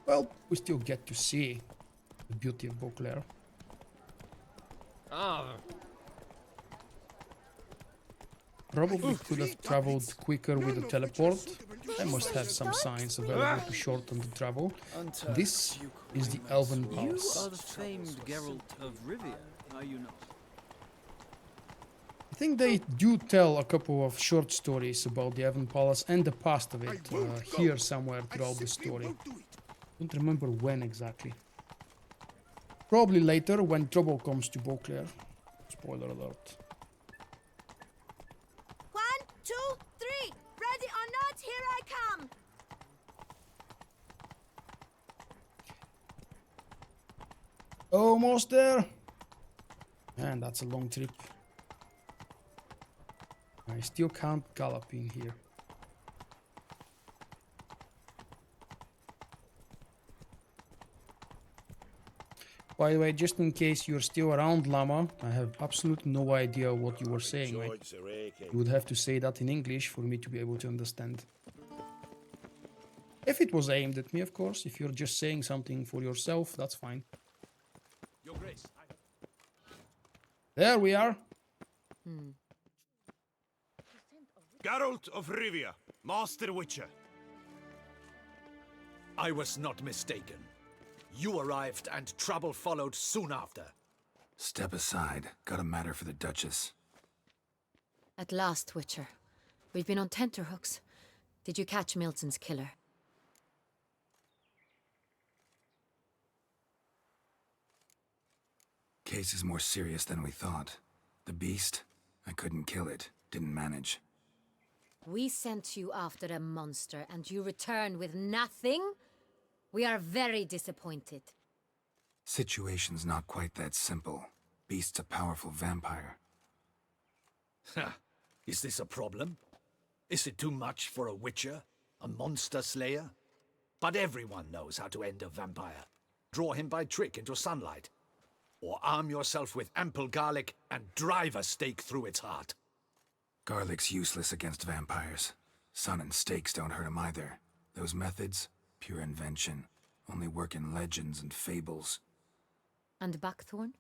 Well, we still get to see the beauty of Vulkk. Probably could have traveled quicker with a teleport. I must have some signs available to shorten the travel. This is the Elven Palace. You are the famed Geralt of Rivia, are you not? I think they do tell a couple of short stories about the Elven Palace and the past of it here somewhere throughout the story. Don't remember when exactly. Probably later when trouble comes to Vulkk. Spoiler alert. 1, 2, 3. Ready or not, here I come. Almost there. Man, that's a long trip. I still can't gallop in here. By the way, just in case you're still around, Llama, I have absolutely no idea what you were saying, mate. You would have to say that in English for me to be able to understand. If it was aimed at me, of course. If you're just saying something for yourself, that's fine. Your Grace. There we are. Geralt of Rivia, Master Witcher. I was not mistaken. You arrived and trouble followed soon after. Step aside. Got a matter for the Duchess. At last, Witcher. We've been on tenterhooks. Did you catch Milton's killer? Case is more serious than we thought. The beast? I couldn't kill it. Didn't manage. We sent you after a monster and you returned with nothing? We are very disappointed. Situation's not quite that simple. Beast's a powerful vampire. Is this a problem? Is it too much for a witcher? A monster slayer? But everyone knows how to end a vampire. Draw him by trick into sunlight. Or arm yourself with ample garlic and drive a stake through its heart. Garlic's useless against vampires. Sun and stakes don't hurt him either. Those methods, pure invention. Only work in legends and fables. And buckthorn?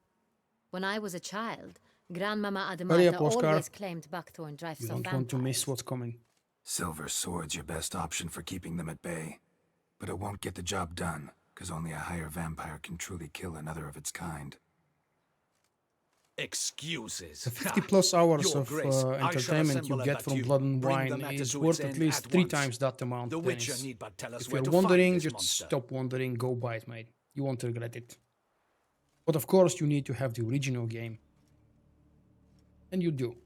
When I was a child, Grandmama Adamata always claimed buckthorn drives some vampires. You don't want to miss what's coming. Silver sword's your best option for keeping them at bay. But it won't get the job done, because only a higher vampire can truly kill another of its kind. Excuses. The 50+ hours of entertainment you get from Blood and Wine is worth at least 3 times that amount. If you're wondering, just stop wondering, go buy it, mate. You won't regret it. But of course, you need to have the original game. And you do,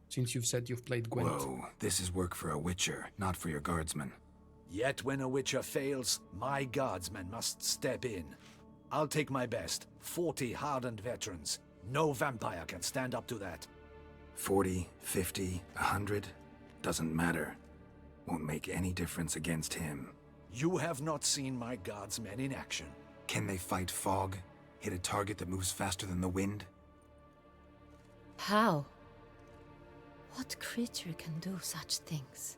since you've said you've played Gwent. Whoa, this is work for a witcher, not for your guardsmen. Yet when a witcher fails, my guardsmen must step in. I'll take my best, 40 hardened veterans. No vampire can stand up to that. 40, 50, 100, doesn't matter. Won't make any difference against him. You have not seen my guardsmen in action. Can they fight fog? Hit a target that moves faster than the wind? How? What creature can do such things?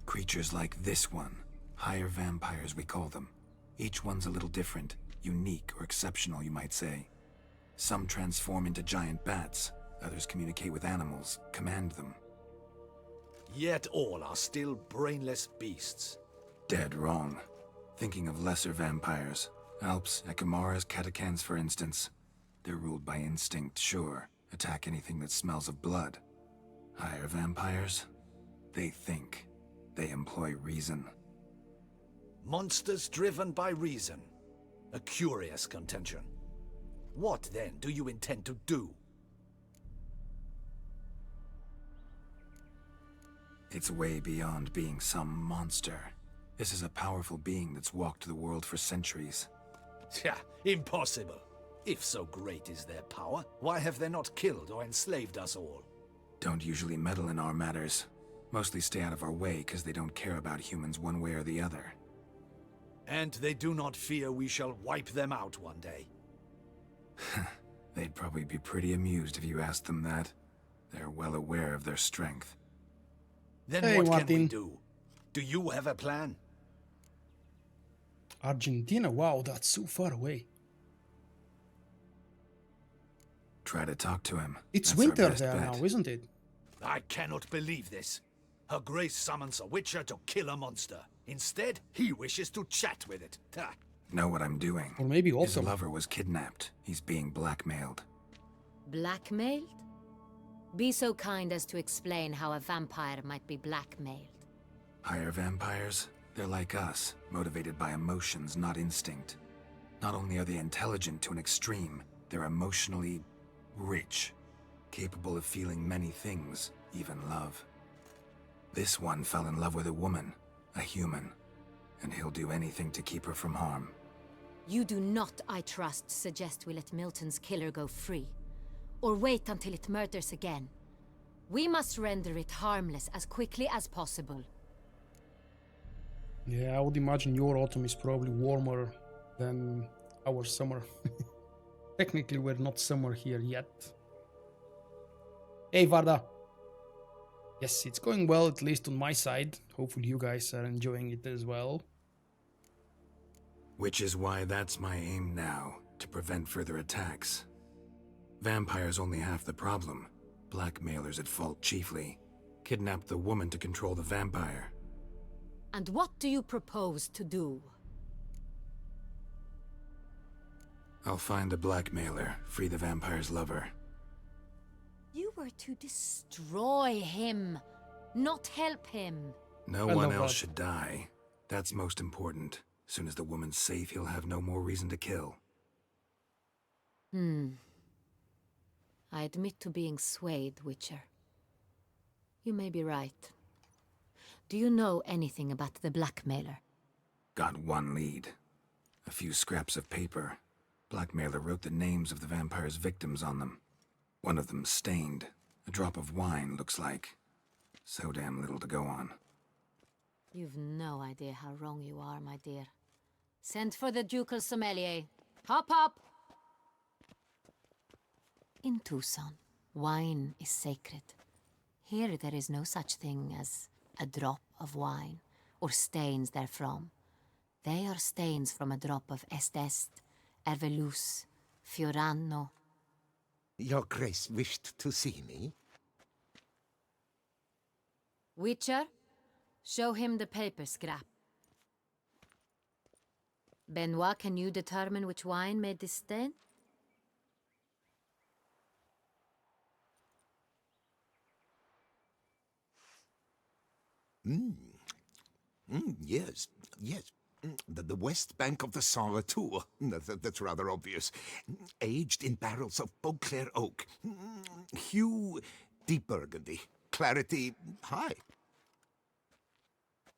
Creatures like this one. Higher vampires, we call them. Each one's a little different. Unique or exceptional, you might say. Some transform into giant bats. Others communicate with animals, command them. Yet all are still brainless beasts. Dead wrong. Thinking of lesser vampires. Alps, Ekamaras, Catechans, for instance. They're ruled by instinct, sure. Attack anything that smells of blood. Higher vampires? They think. They employ reason. Monsters driven by reason. A curious contention. What, then, do you intend to do? It's way beyond being some monster. This is a powerful being that's walked the world for centuries. Yeah, impossible. If so great is their power, why have they not killed or enslaved us all? Don't usually meddle in our matters. Mostly stay out of our way because they don't care about humans one way or the other. And they do not fear we shall wipe them out one day. They'd probably be pretty amused if you asked them that. They're well aware of their strength. Then Hey, what Martin. can we do? Do you have a plan? Argentina, wow, that's so far away. Try to talk to him. It's That's our winter best there bet. now, isn't it? I cannot believe this. Her Grace summons a witcher to kill a monster. Instead, he wishes to chat with it. Ha. Know what I'm doing. Or maybe His also. lover was kidnapped. He's being blackmailed. Blackmailed? Be so kind as to explain how a vampire might be blackmailed. Higher vampires? They're like us, motivated by emotions, not instinct. Not only are they intelligent to an extreme, they're emotionally rich, capable of feeling many things, even love. This one fell in love with a woman, a human, and he'll do anything to keep her from harm. You do not, I trust, suggest we let Milton's killer go free. Or wait until it murders again. We must render it harmless as quickly as possible. Yeah, I would imagine your autumn is probably warmer than our summer. Technically, we're not summer here yet. Hey, Varda. Yes, it's going well, at least on my side. Hopefully you guys are enjoying it as well. Which is why that's my aim now, to prevent further attacks. Vampires only half the problem. Blackmailers at fault chiefly. Kidnapped the woman to control the vampire. And what do you propose to do? I'll find the blackmailer, free the vampire's lover. You were to destroy him, not help him. No I one love else that. should die. That's most important. Soon as the woman's safe, he'll have no more reason to kill. I admit to being swayed, Witcher. You may be right. Do you know anything about the blackmailer? Got one lead. A few scraps of paper. Blackmailer wrote the names of the vampire's victims on them. One of them stained. A drop of wine, looks like. So damn little to go on. You've no idea how wrong you are, my dear. Send for the ducal sommelier. Hop, hop! In Toussaint, wine is sacred. Here there is no such thing as a drop of wine, or stains therefrom. They are stains from a drop of Est, Ervelus, Fiorano. Your Grace wished to see me? Witcher, show him the paper scrap. Benoit, can you determine which wine made this stain? Yes, yes. The west bank of the Saint Retour. That's rather obvious. Aged in barrels of Beauclair oak. Hue, deep burgundy. Clarity, high.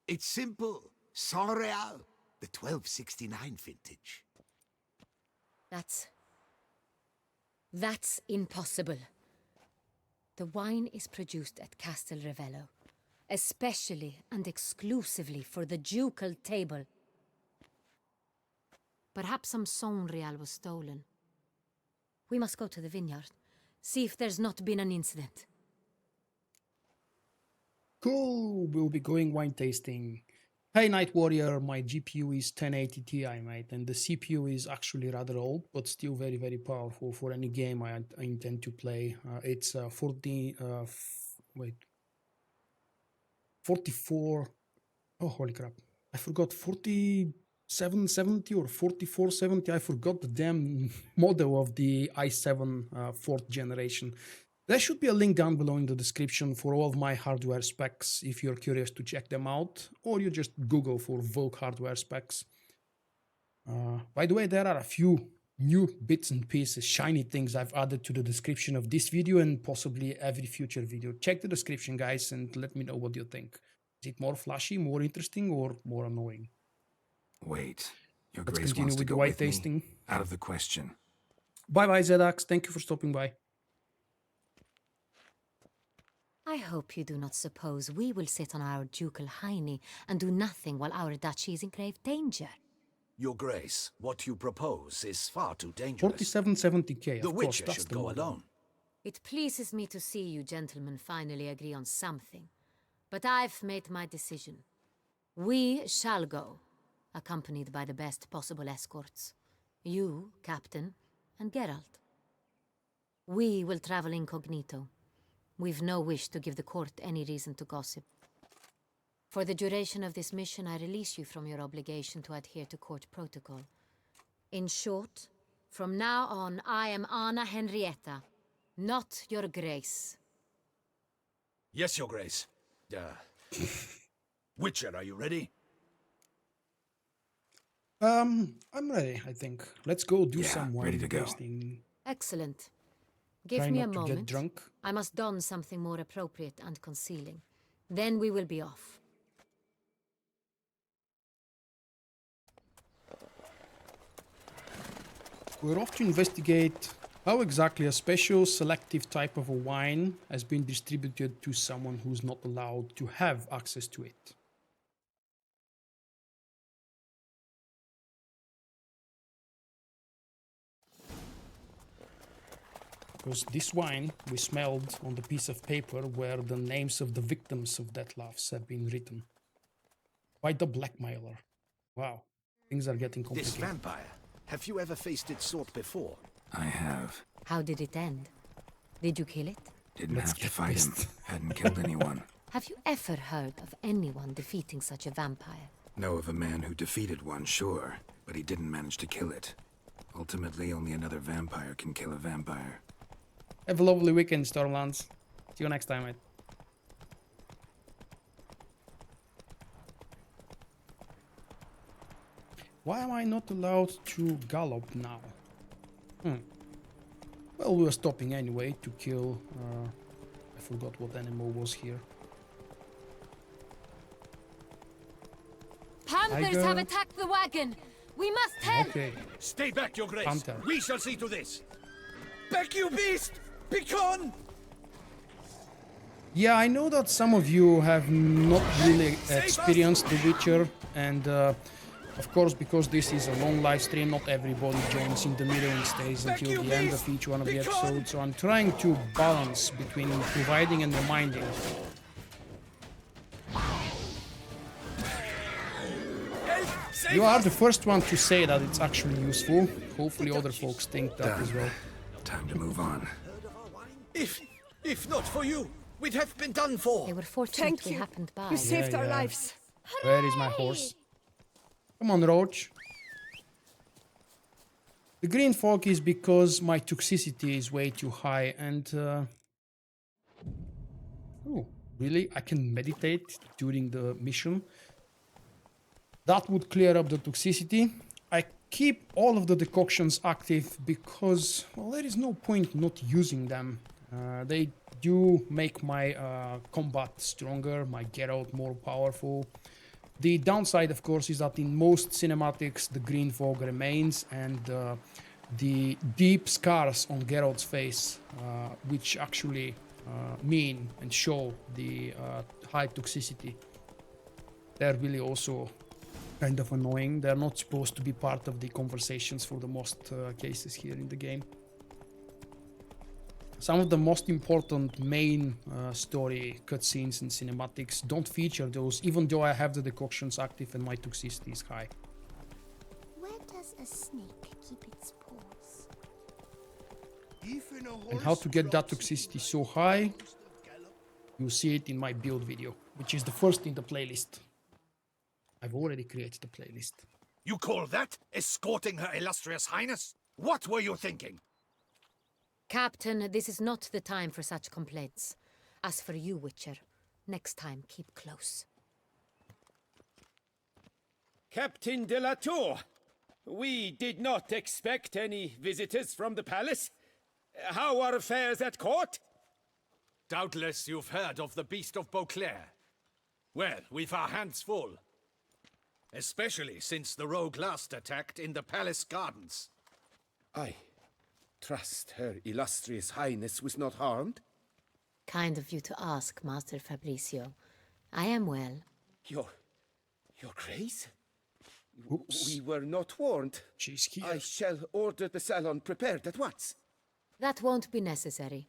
It's simple. Saint Real, the 1269 vintage. That's impossible. The wine is produced at Castel Revello, especially and exclusively for the ducal table. Perhaps some Saint Real was stolen. We must go to the vineyard, see if there's not been an incident. Cool, we'll be going wine tasting. Hey Night Warrior, my GPU is 1080 Ti, mate, and the CPU is actually rather old, but still very, very powerful for any game I intend to play. It's 40, wait, 44. Oh, holy crap. I forgot 4770 or 4470. I forgot the damn model of the i7 fourth generation. There should be a link down below in the description for all of my hardware specs if you're curious to check them out, or you just Google for Vulkk hardware specs. By the way, there are a few new bits and pieces, shiny things I've added to the description of this video and possibly every future video. Check the description, guys, and let me know what you think. Is it more flashy, more interesting, or more annoying? Wait, your Let's Grace continue wants to with the go white with me? tasting. Out of the question. Bye-bye, Zedax. Thank you for stopping by. I hope you do not suppose we will sit on our ducal hiney and do nothing while our duchy is in grave danger. Your Grace, what you propose is far too dangerous. 4770k, The of course, Witcher that's should the go model. alone. It pleases me to see you gentlemen finally agree on something. But I've made my decision. We shall go, accompanied by the best possible escorts. You, Captain, and Geralt. We will travel incognito. We've no wish to give the court any reason to gossip. For the duration of this mission, I release you from your obligation to adhere to court protocol. In short, from now on, I am Anna Henrietta, not your Grace. Yes, Your Grace. Witcher, are you ready? I'm ready, I think. Let's go do some ready wine to go. tasting. Excellent. Give Try me a not to get moment. drunk. I must don something more appropriate and concealing. Then we will be off. We're off to investigate how exactly a special selective type of a wine has been distributed to someone who's not allowed to have access to it. Because this wine we smelled on the piece of paper where the names of the victims of Dettlaffs have been written. By the blackmailer. Wow, things are getting This complicated. vampire, have you ever faced its sort before? I have. How did it end? Did you kill it? Didn't Let's have to get fight him. pissed. Hadn't killed anyone. Have you ever heard of anyone defeating such a vampire? Know of a man who defeated one, sure, but he didn't manage to kill it. Ultimately, only another vampire can kill a vampire. Have a lovely weekend, Stormlands. See you next time, mate. Why am I not allowed to gallop now? Well, we were stopping anyway to kill... I forgot what animal was here. Panthers Tiger. have attacked the wagon! We must help! Okay. Stay back, Your Grace. Panther. We shall see to this. Back, you beast! Begone! Yeah, I know that some of you have not really experienced The Witcher, and of course, because this is a long live stream, not everybody joins in the middle and stays until the end of each one of the episodes, so I'm trying to balance between providing and reminding. You are the first one to say that it's actually useful. Hopefully other folks think that as well. Time to move on. If not for you, we'd have been done for. They were fortunate we happened by. You saved our yeah. lives. Where is my horse? Come on, Roach. The green fog is because my toxicity is way too high and... Oh, really? I can meditate during the mission? That would clear up the toxicity. I keep all of the decoctions active because, well, there is no point not using them. They do make my combat stronger, my Geralt more powerful. The downside, of course, is that in most cinematics the green fog remains and the deep scars on Geralt's face, which actually mean and show the high toxicity, they're really also kind of annoying. They're not supposed to be part of the conversations for the most cases here in the game. Some of the most important main story cutscenes and cinematics don't feature those, even though I have the decoctions active and my toxicity is high. Where does a snake keep its paws? And how to get that toxicity so high? you'll see it in my build video, which is the first in the playlist. I've already created the playlist. You call that escorting her illustrious highness? What were you thinking? Captain, this is not the time for such complaints. As for you, Witcher, next time keep close. Captain de la Tour, we did not expect any visitors from the palace. How are affairs at court? Doubtless you've heard of the Beast of Beauclair. Well, we've our hands full. Especially since the rogue last attacked in the palace gardens. I trust her illustrious highness was not harmed? Kind of you to ask, Master Fabricio. I am well. Your grace? Oops. We were not warned. She's here. I shall order the salon prepared at once. That won't be necessary.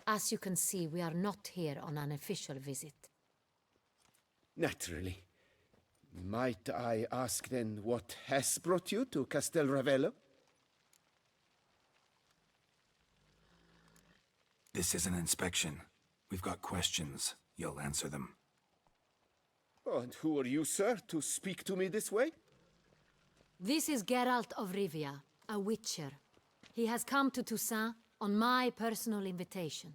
As you can see, we are not here on an official visit. Naturally. Might I ask then what has brought you to Castel Ravello? This is an inspection. We've got questions. You'll answer them. Oh, and who are you, sir, to speak to me this way? This is Geralt of Rivia, a witcher. He has come to Toussaint on my personal invitation.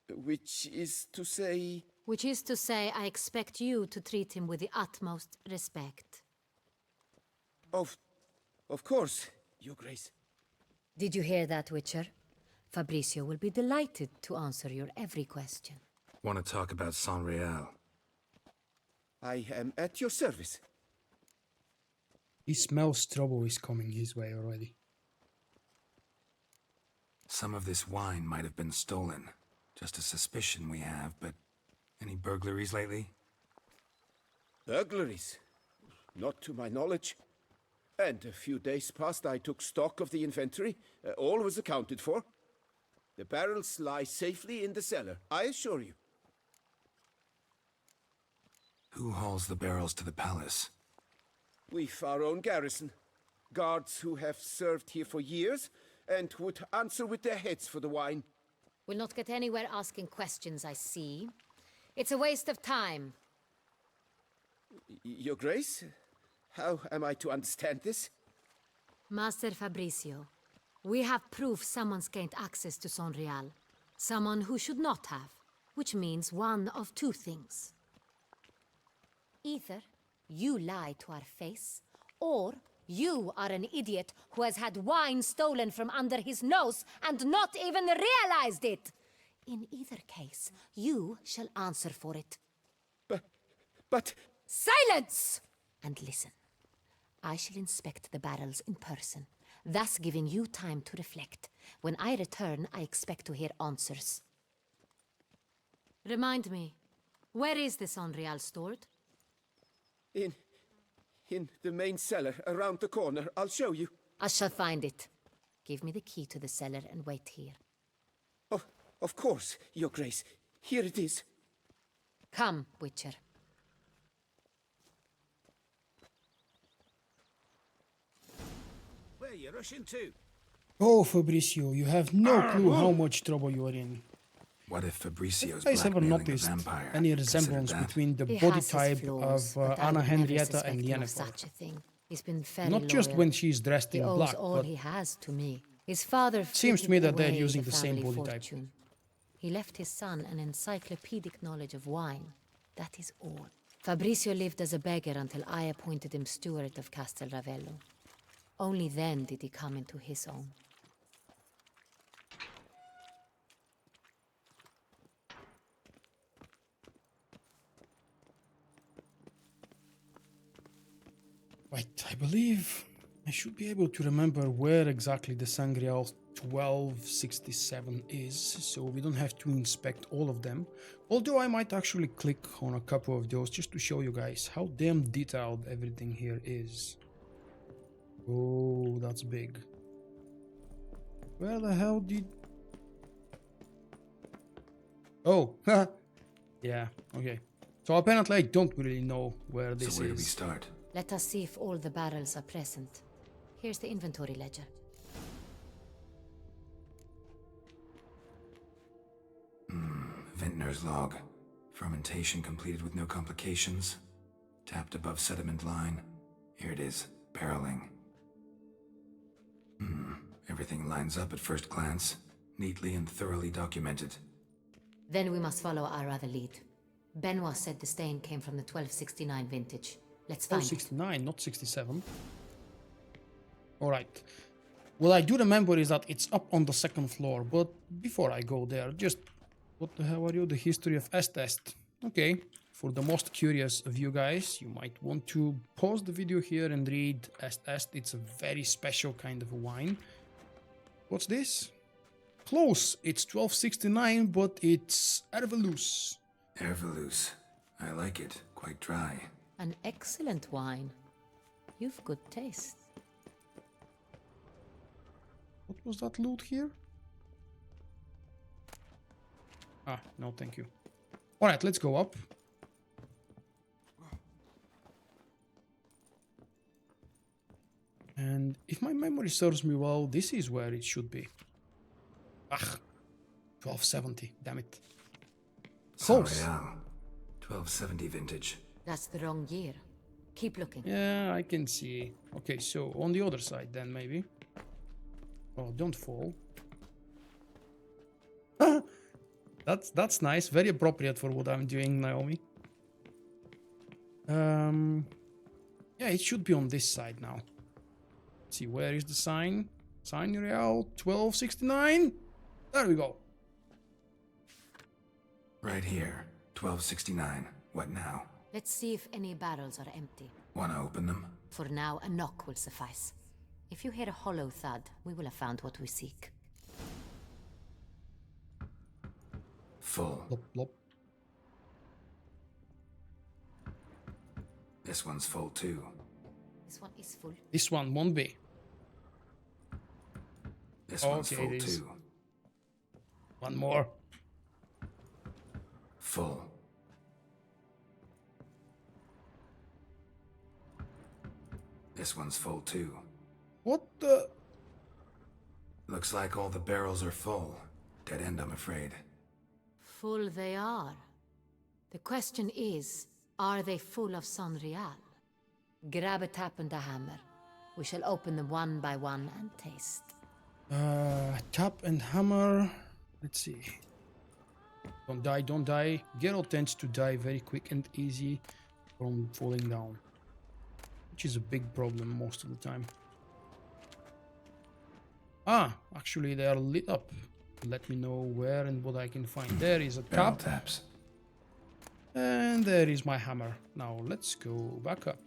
Which is to say... Which is to say, I expect you to treat him with the utmost respect. Of course, Your Grace. Did you hear that, Witcher? Fabricio will be delighted to answer your every question. Want to talk about San Real? I am at your service. He smells trouble is coming his way already. Some of this wine might have been stolen. Just a suspicion we have, but any burglaries lately? Burglaries? Not to my knowledge. And a few days past I took stock of the inventory. All was accounted for. The barrels lie safely in the cellar, I assure you. Who hauls the barrels to the palace? We've our own garrison. Guards who have served here for years and would answer with their heads for the wine. We'll not get anywhere asking questions, I see. It's a waste of time. Your Grace? How am I to understand this? Master Fabricio, we have proof someone's gained access to San Real. Someone who should not have, which means one of two things. Either you lie to our face, or you are an idiot who has had wine stolen from under his nose and not even realized it. In either case, you shall answer for it. But... Silence! And listen. I shall inspect the barrels in person, thus giving you time to reflect. When I return, I expect to hear answers. Remind me, where is the San Real stored? In the main cellar, around the corner. I'll show you. I shall find it. Give me the key to the cellar and wait here. Oh, of course, Your Grace. Here it is. Come, Witcher. Where you rushing to? Oh, Fabricio, you have no clue how much trouble you are in. What if Fabricio's I haven't blackmailing a noticed vampire? any Consider resemblance that. between the He body has his type flaws, of but I Anna would never Henrietta suspect and him of Yennefer. such a thing. He's been very Not just loyal. when she's dressed He in owes black, all but he has to me. His father seems to me frittered that they're away using the same family body type. fortune. He left his son an encyclopedic knowledge of wine. That is all. Fabricio lived as a beggar until I appointed him steward of Castel Ravello. Only then did he come into his own. Right, I believe I should be able to remember where exactly the Sangreal 1267 is, so we don't have to inspect all of them. Although I might actually click on a couple of those just to show you guys how damn detailed everything here is. Oh, that's big. Where the hell did... Oh, yeah, okay. So apparently I don't really know where this is. So where do we start? Let us see if all the barrels are present. Here's the inventory ledger. Vent Vintner's log. Fermentation completed with no complications. Tapped above sediment line. Here it is, barreling. Everything lines up at first glance. Neatly and thoroughly documented. Then we must follow our other lead. Benoit said the stain came from the 1269 vintage. Let's find it. 69, not 67. Alright. What I do remember is that it's up on the second floor, but before I go there, just... What the hell are you? The history of Est. Okay. For the most curious of you guys, you might want to pause the video here and read Est. It's a very special kind of a wine. What's this? Close. It's 1269, but it's Hervelous. Hervelous. I like it. Quite dry. An excellent wine. You've good taste. What was that loot here? Ah, no, thank you. Alright, let's go up. And if my memory serves me well, this is where it should be. Ugh. 1270, damn it. Close. Saint-Réal. 1270 vintage. That's the wrong year. Keep looking. Yeah, I can see. Okay, so on the other side then, maybe. Oh, don't fall. That's nice. Very appropriate for what I'm doing, Naomi. Yeah, it should be on this side now. Let's see, where is the sign? Saint-Réal 1269. There we go. Right here. 1269. What now? Let's see if any barrels are empty. Wanna open them? For now, a knock will suffice. If you hear a hollow thud, we will have found what we seek. Full. Blop, blop. This one's full too. This one is full. This one won't be. This one's Okay, full it is. too. One more. Full. This one's full too. What the? Looks like all the barrels are full. Dead end, I'm afraid. Full they are. The question is, are they full of Saint-Réal? Grab a tap and a hammer. We shall open them one by one and taste. Tap and hammer. Let's see. Don't die, don't die. Geralt tends to die very quick and easy from falling down, which is a big problem most of the time. Ah, actually they are lit up. Let me know where and what I can find. There is a Barrel tap. taps. And there is my hammer. Now let's go back up.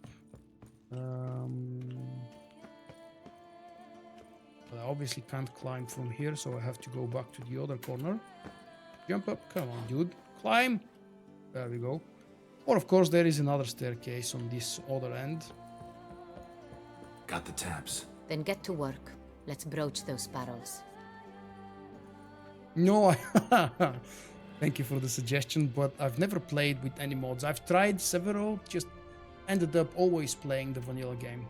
But I obviously can't climb from here, so I have to go back to the other corner. Jump up. Come on, dude. Climb. There we go. Or, of course, there is another staircase on this other end. Got the taps. Then get to work. Let's broach those barrels. No, thank you for the suggestion, but I've never played with any mods. I've tried several, just ended up always playing the vanilla game.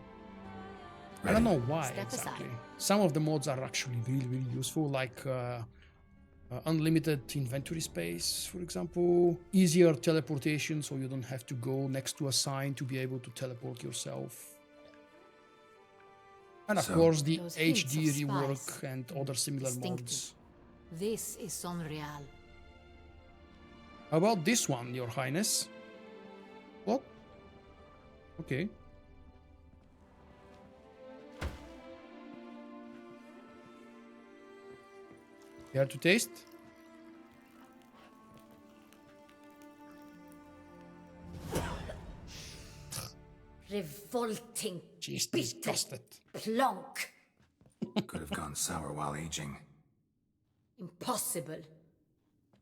I don't know why exactly. Some of the mods are actually really, really useful, like unlimited inventory space, for example. Easier teleportation, so you don't have to go next to a sign to be able to teleport yourself. And of course, the HD rework and other similar mods. This is Saint-Réal. How about this one, Your Highness? What? Okay. Care to taste? Revolting. She's disgusted. Plonk. Could have gone sour while aging. Impossible.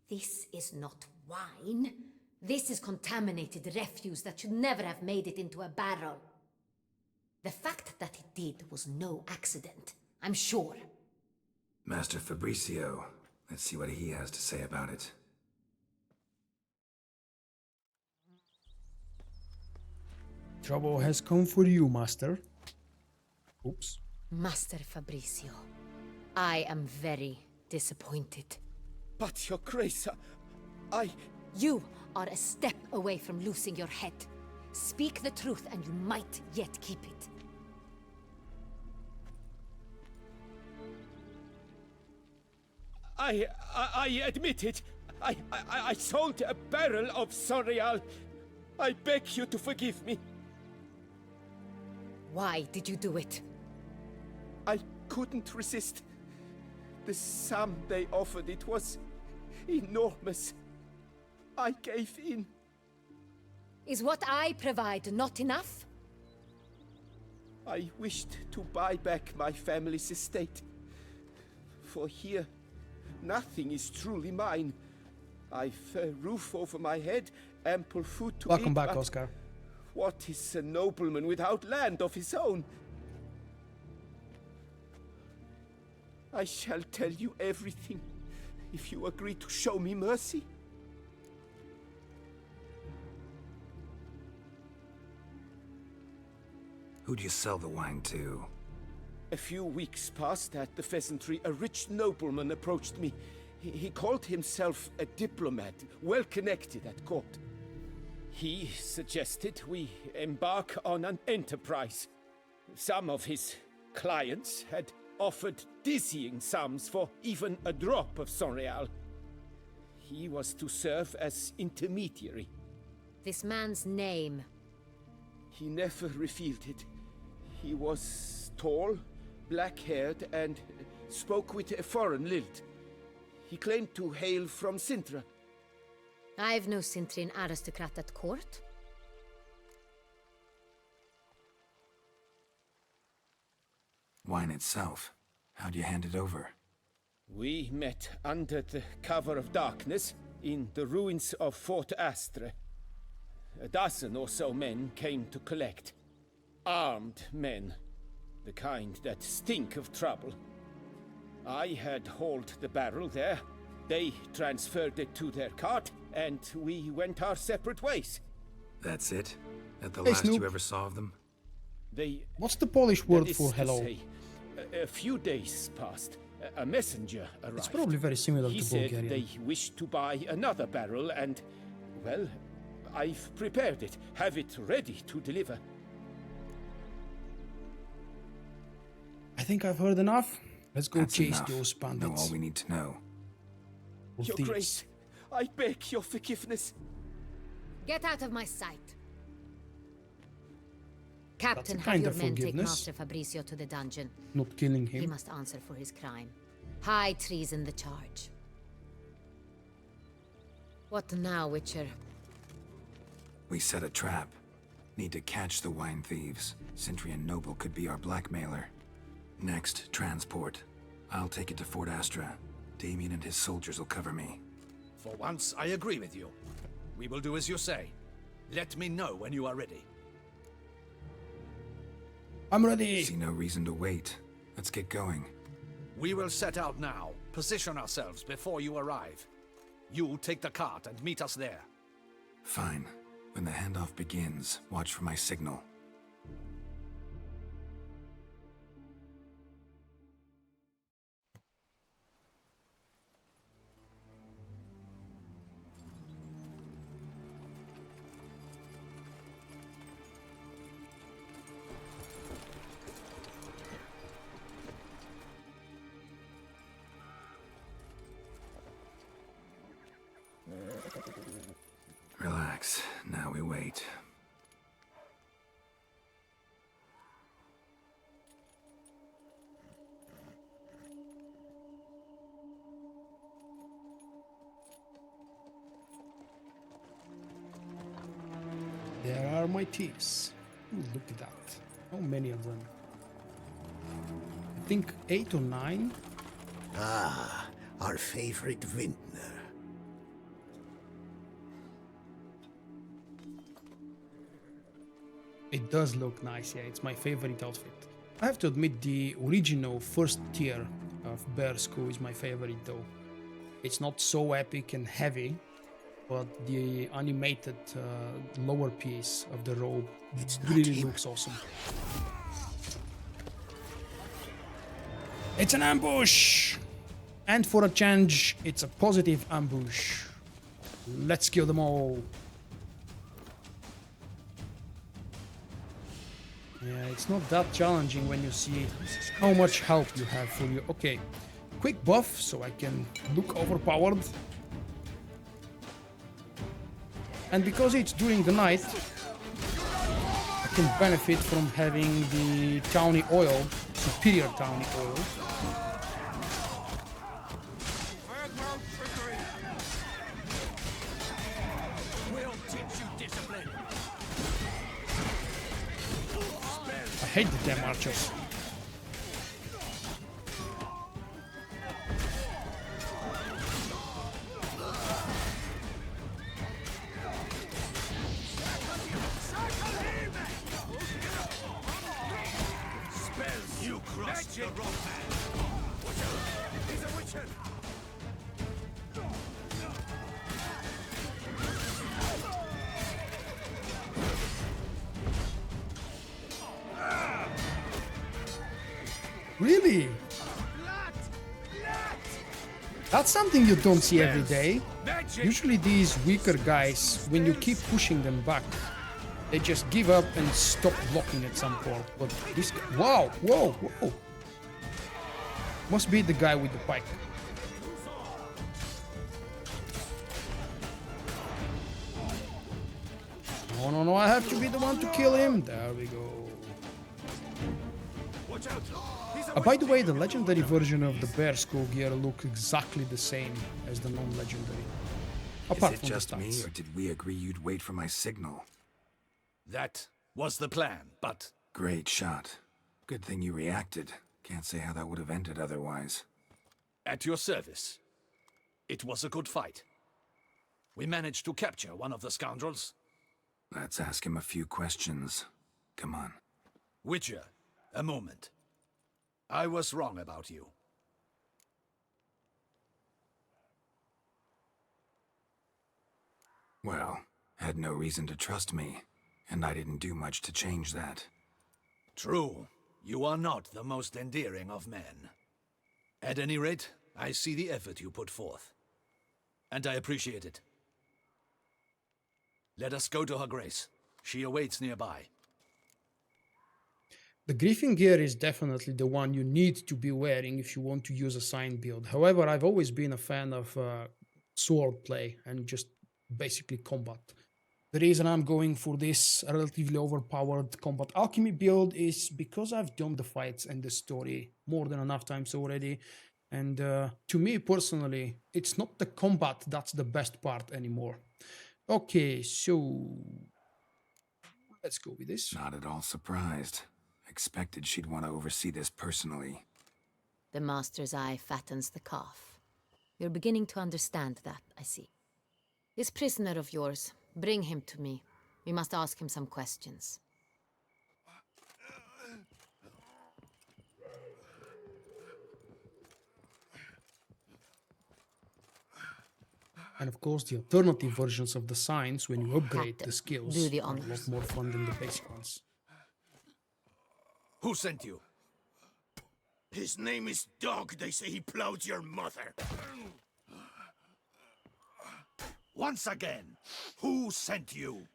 This is not wine. This is contaminated refuse that should never have made it into a barrel. The fact that it did was no accident, I'm sure. Master Fabricio. Let's see what he has to say about it. Trouble has come for you, Master. Oops. Master Fabricio, I am very disappointed. But, Your Grace, You are a step away from losing your head. Speak the truth and you might yet keep it. I admit it. I sold a barrel of Sonreal. I beg you to forgive me. Why did you do it? I couldn't resist. The sum they offered, it was enormous. I gave in. Is what I provide not enough? I wished to buy back my family's estate. For here, nothing is truly mine. I've a roof over my head, ample food to eat. Welcome back, Oscar. What is a nobleman without land of his own? I shall tell you everything, if you agree to show me mercy. Who do you sell the wine to? A few weeks past at the pheasantry, a rich nobleman approached me. He called himself a diplomat, well connected at court. He suggested we embark on an enterprise. Some of his clients had offered dizzying sums for even a drop of Sonreal. He was to serve as intermediary. This man's name? He never revealed it. He was tall, black-haired, and spoke with a foreign lilt. He claimed to hail from Sintra. I've no Sintrin aristocrat at court. Wine itself. How do you hand it over? We met under the cover of darkness in the ruins of Fort Astre. A dozen or so men came to collect. Armed men. The kind that stink of trouble. I had hauled the barrel there. They transferred it to their cart, and we went our separate ways. That's it? That the Hey, last Snoop. you ever saw of them? What's the Polish word That is for to hello? say, a few days passed. A messenger arrived. It's probably very similar He to said Bulgarian. they wished to buy another barrel and, well, I've prepared it. Have it ready to deliver. I think I've heard enough. Let's go That's chase enough. those Know bandits. all we need to know. Or Your thieves. Grace, I beg your forgiveness. Get out of my sight. Captain, a have kind your of men take forgiveness. Master Fabrizio to the dungeon. Not killing He him. must answer for his crime. High treason the charge. What now, Witcher? We set a trap. Need to catch the wine thieves. Centrian Noble could be our blackmailer. Next, transport. I'll take it to Fort Astra. Damien and his soldiers will cover me. For once, I agree with you. We will do as you say. Let me know when you are ready. I'm ready. See no reason to wait. Let's get going. We will set out now. Position ourselves before you arrive. You take the cart and meet us there. Fine. When the handoff begins, watch for my signal. Relax. Now we wait. There are my thieves. Ooh, look at that. How many of them? I think 8 or 9. Ah, our favorite vintner. It does look nice, yeah, it's my favorite outfit. I have to admit the original first tier of Bearsko is my favorite though. It's not so epic and heavy, but the animated lower piece of the robe really looks awesome. It's an ambush! And for a change, it's a positive ambush. Let's kill them all. Yeah, it's not that challenging when you see how much help you have for you. Okay, quick buff so I can look overpowered. And because it's during the night, I can benefit from having the tawny oil, superior tawny oil. I hate the damn archers. You crossed your wrong man. Watch out! He's a witcher! Really? That's something you don't see every day. Usually these weaker guys, when you keep pushing them back, they just give up and stop blocking at some point. But this guy, wow, whoa, whoa. Must be the guy with the pike. No, no, no, I have to be the one to kill him. There we go. By the way, the legendary version of the bear skull gear looks exactly the same as the non-legendary. Apart Is it from just the me, stats. or did we agree you'd wait for my signal? That was the plan, but... Great shot. Good thing you reacted. Can't say how that would have ended otherwise. At your service. It was a good fight. We managed to capture one of the scoundrels. Let's ask him a few questions. Come on. Witcher, a moment. I was wrong about you. Well, had no reason to trust me, and I didn't do much to change that. True. You are not the most endearing of men. At any rate, I see the effort you put forth. And I appreciate it. Let us go to her grace. She awaits nearby. The Griffin gear is definitely the one you need to be wearing if you want to use a sign build. However, I've always been a fan of sword play and just basically combat. The reason I'm going for this relatively overpowered combat alchemy build is because I've done the fights and the story more than enough times already. And to me personally, it's not the combat that's the best part anymore. Okay, so let's go with this. Not at all surprised. Expected she'd want to oversee this personally. The master's eye fattens the calf. You're beginning to understand that, I see. This prisoner of yours, bring him to me. We must ask him some questions. And of course, the alternative versions of the signs, when you upgrade Captain, the skills, do the are a lot honors. more fun than the basic ones. Who sent you? His name is Dog. They say he plowed your mother. Once again, who sent you?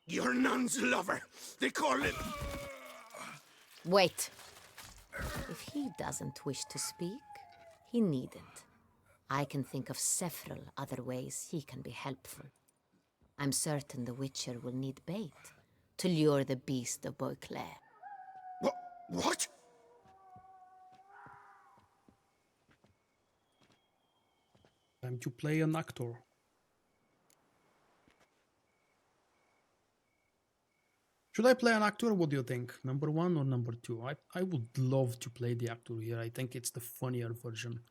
Your nun's lover. They call him... Wait. If he doesn't wish to speak, he needn't. I can think of several other ways he can be helpful. I'm certain the Witcher will need bait to lure the beast of Vulkk. What? Time to play an actor. Should I play an actor? What do you think? Number 1 or number 2? I would love to play the actor here. I think it's the funnier version.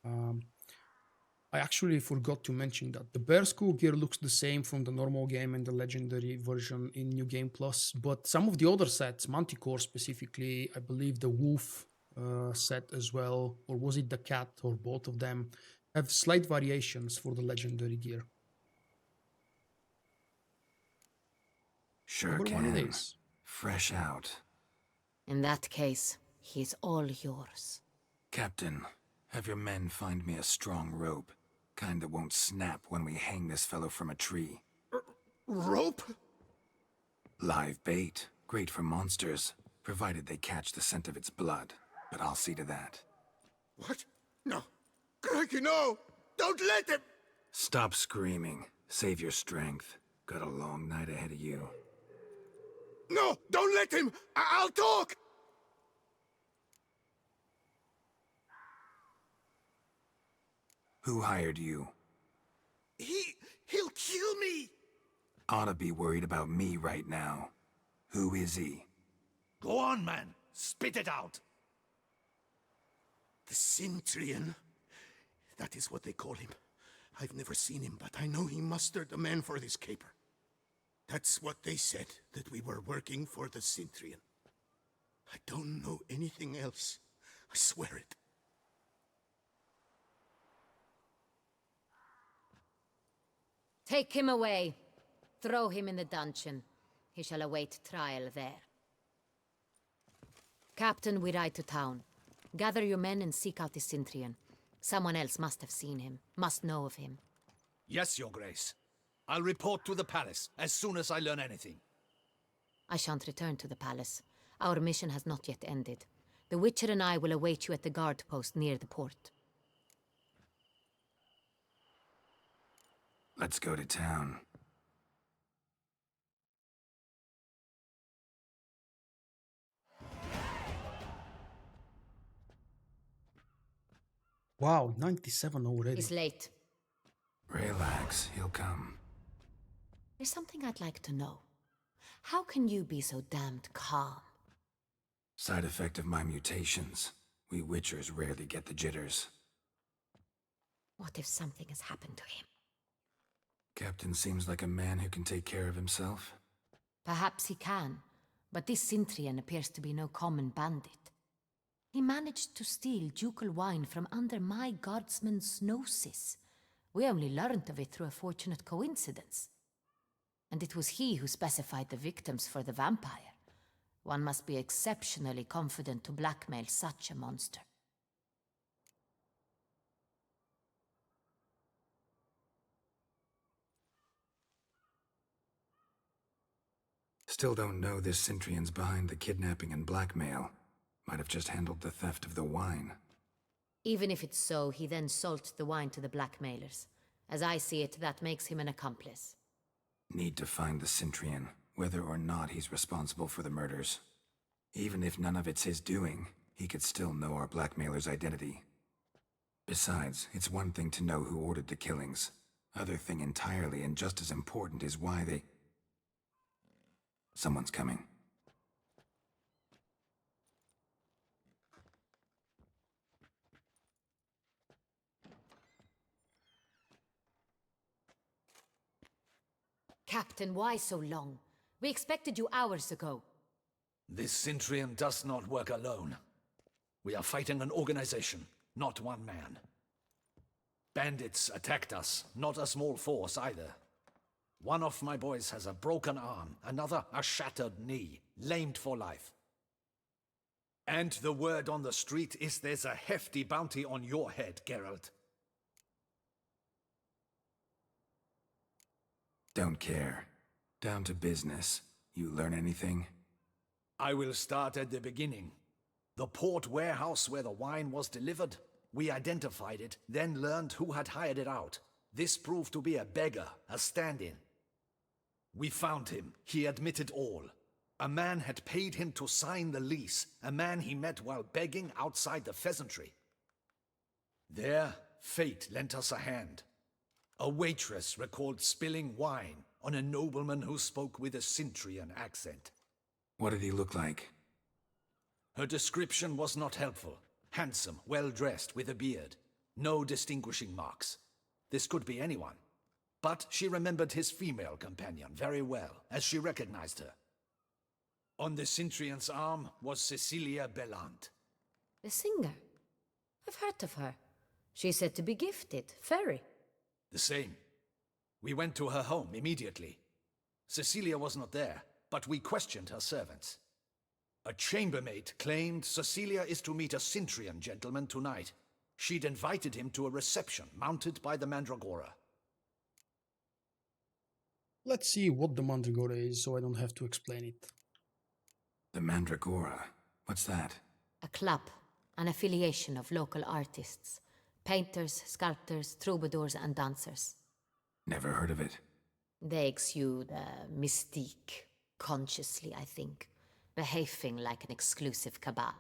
I actually forgot to mention that the Bear Skull gear looks the same from the normal game and the legendary version in New Game Plus, but some of the other sets, Manticore specifically, I believe the Wolf set as well, or was it the Cat, or both of them, have slight variations for the legendary gear. Sure Number can. 1 it is. Fresh out. In that case, he's all yours. Captain, have your men find me a strong rope. Kind that won't snap when we hang this fellow from a tree. Rope? Live bait. Great for monsters, provided they catch the scent of its blood. But I'll see to that. What? No. Crikey, no! Don't let him! Stop screaming. Save your strength. Got a long night ahead of you. No! Don't let him! I'll talk! Who hired you? He'll kill me! Oughta be worried about me right now. Who is he? Go on, man. Spit it out. The Cintrian. That is what they call him. I've never seen him, but I know he mustered a man for this caper. That's what they said, that we were working for the Cintrian. I don't know anything else. I swear it. Take him away. Throw him in the dungeon. He shall await trial there. Captain, we ride to town. Gather your men and seek out the Cintrian. Someone else must have seen him, must know of him. Yes, Your Grace. I'll report to the palace as soon as I learn anything. I shan't return to the palace. Our mission has not yet ended. The Witcher and I will await you at the guard post near the port. Let's go to town. Wow, 97 already. It's late. Relax, he'll come. There's something I'd like to know. How can you be so damned calm? Side effect of my mutations. We Witchers rarely get the jitters. What if something has happened to him? Captain seems like a man who can take care of himself. Perhaps he can, but this Cintrian appears to be no common bandit. He managed to steal ducal wine from under my guardsman's noses. We only learned of it through a fortunate coincidence. And it was he who specified the victims for the vampire. One must be exceptionally confident to blackmail such a monster. Still don't know this Cintrian's behind the kidnapping and blackmail. Might have just handled the theft of the wine. Even if it's so, he then sold the wine to the blackmailers. As I see it, that makes him an accomplice. Need to find the Cintrian, whether or not he's responsible for the murders. Even if none of it's his doing, he could still know our blackmailer's identity. Besides, it's one thing to know who ordered the killings. Other thing entirely, and just as important, is why they... Someone's coming. Captain, why so long? We expected you hours ago. This Cintrian does not work alone. We are fighting an organization, not one man. Bandits attacked us, not a small force either. One of my boys has a broken arm, another a shattered knee, lamed for life. And the word on the street is there's a hefty bounty on your head, Geralt. Don't care. Down to business. You learn anything? I will start at the beginning. The port warehouse where the wine was delivered. We identified it, then learned who had hired it out. This proved to be a beggar, a stand-in. We found him. He admitted all. A man had paid him to sign the lease, a man he met while begging outside the pheasantry. There, fate lent us a hand. A waitress recalled spilling wine on a nobleman who spoke with a Cintrian accent. What did he look like? Her description was not helpful. Handsome, well-dressed, with a beard. No distinguishing marks. This could be anyone. But she remembered his female companion very well, as she recognized her. On the Cintrian's arm was Cecilia Bellant. The singer? I've heard of her. She's said to be gifted, fairy. The same. We went to her home immediately. Cecilia was not there, but we questioned her servants. A chambermaid claimed Cecilia is to meet a Cintrian gentleman tonight. She'd invited him to a reception mounted by the Mandragora. Let's see what the Mandragora is so I don't have to explain it. The Mandragora? What's that? A club, an affiliation of local artists. Painters, sculptors, troubadours and dancers. Never heard of it. They exude a mystique, consciously, I think. Behaving like an exclusive cabal.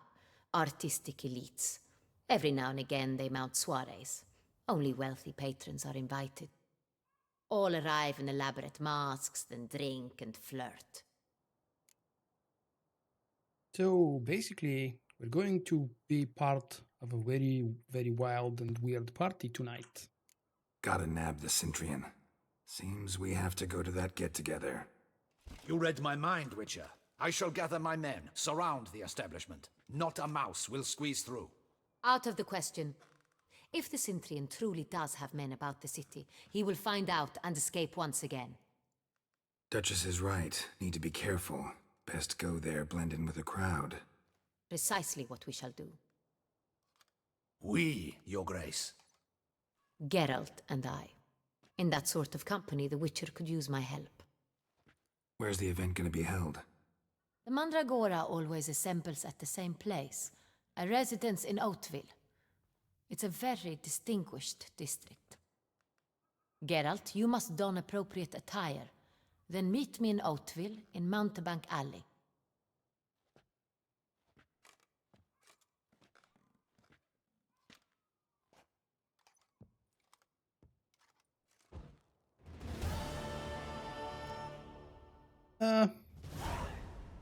Artistic elites. Every now and again they mount soirees. Only wealthy patrons are invited. All arrive in elaborate masks, then drink and flirt. So basically, we're going to be part of a very, very wild and weird party tonight. Gotta nab the Cintrian. Seems we have to go to that get-together. You read my mind, Witcher. I shall gather my men, surround the establishment. Not a mouse will squeeze through. Out of the question. If the Cintrian truly does have men about the city, he will find out and escape once again. Duchess is right. Need to be careful. Best go there, blend in with the crowd. Precisely what we shall do. We, Your Grace. Geralt and I. In that sort of company, the Witcher could use my help. Where's the event gonna be held? The Mandragora always assembles at the same place, a residence in Oatville. It's a very distinguished district. Geralt, you must don appropriate attire. Then meet me in Oatville in Mountebank Alley.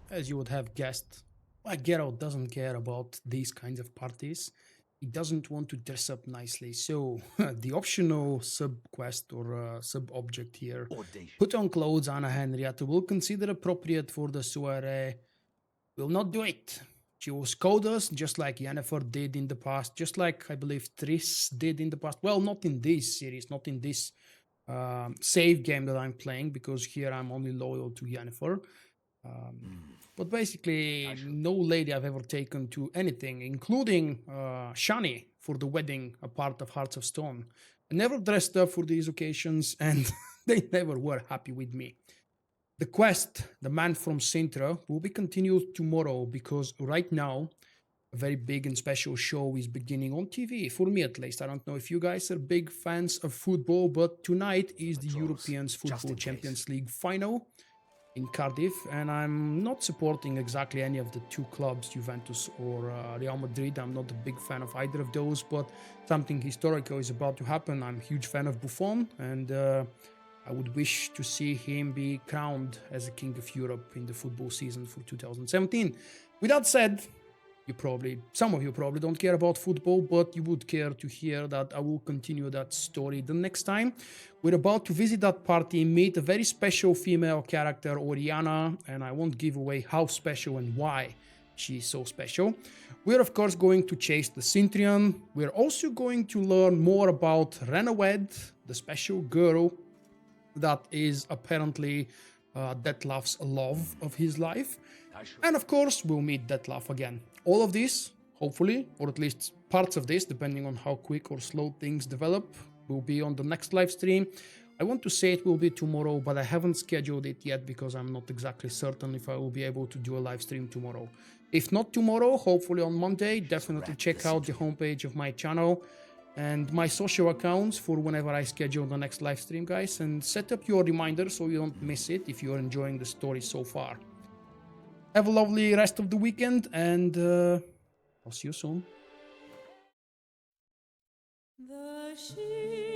As you would have guessed, Geralt doesn't care about these kinds of parties. He doesn't want to dress up nicely, so the optional sub-quest or sub-object here, put on clothes Anna Henrietta will consider appropriate for the soiree, will not do it. She will scold us just like Yennefer did in the past, just like I believe Triss did in the past. Well, not in this series, not in this save game that I'm playing, because here I'm only loyal to Yennefer. But basically, no lady I've ever taken to anything, including Shani for the wedding, a part of Hearts of Stone, I never dressed up for these occasions, and they never were happy with me. The quest, The Man from Sintra, will be continued tomorrow, because right now, a very big and special show is beginning on TV, for me at least. I don't know if you guys are big fans of football, but tonight is the European Football Champions League final in Cardiff, and I'm not supporting exactly any of the two clubs, Juventus or Real Madrid. I'm not a big fan of either of those, but something historical is about to happen. I'm a huge fan of Buffon, and I would wish to see him be crowned as a King of Europe in the football season for 2017. With that said, some of you probably don't care about football, but you would care to hear that I will continue that story the next time. We're about to visit that party, meet a very special female character, Oriana, and I won't give away how special and why she's so special. We're of course going to chase the Cintrian. We're also going to learn more about Renawed, the special girl that is apparently Dettlaff's love of his life. And of course, we'll meet Dettlaff again. All of this, hopefully, or at least parts of this, depending on how quick or slow things develop, will be on the next live stream. I want to say it will be tomorrow, but I haven't scheduled it yet because I'm not exactly certain if I will be able to do a live stream tomorrow. If not tomorrow, hopefully on Monday. Definitely check out the homepage of my channel and my social accounts for whenever I schedule the next live stream, guys, and set up your reminder so you don't miss it if you're enjoying the story so far. Have a lovely rest of the weekend, and I'll see you soon. The sheep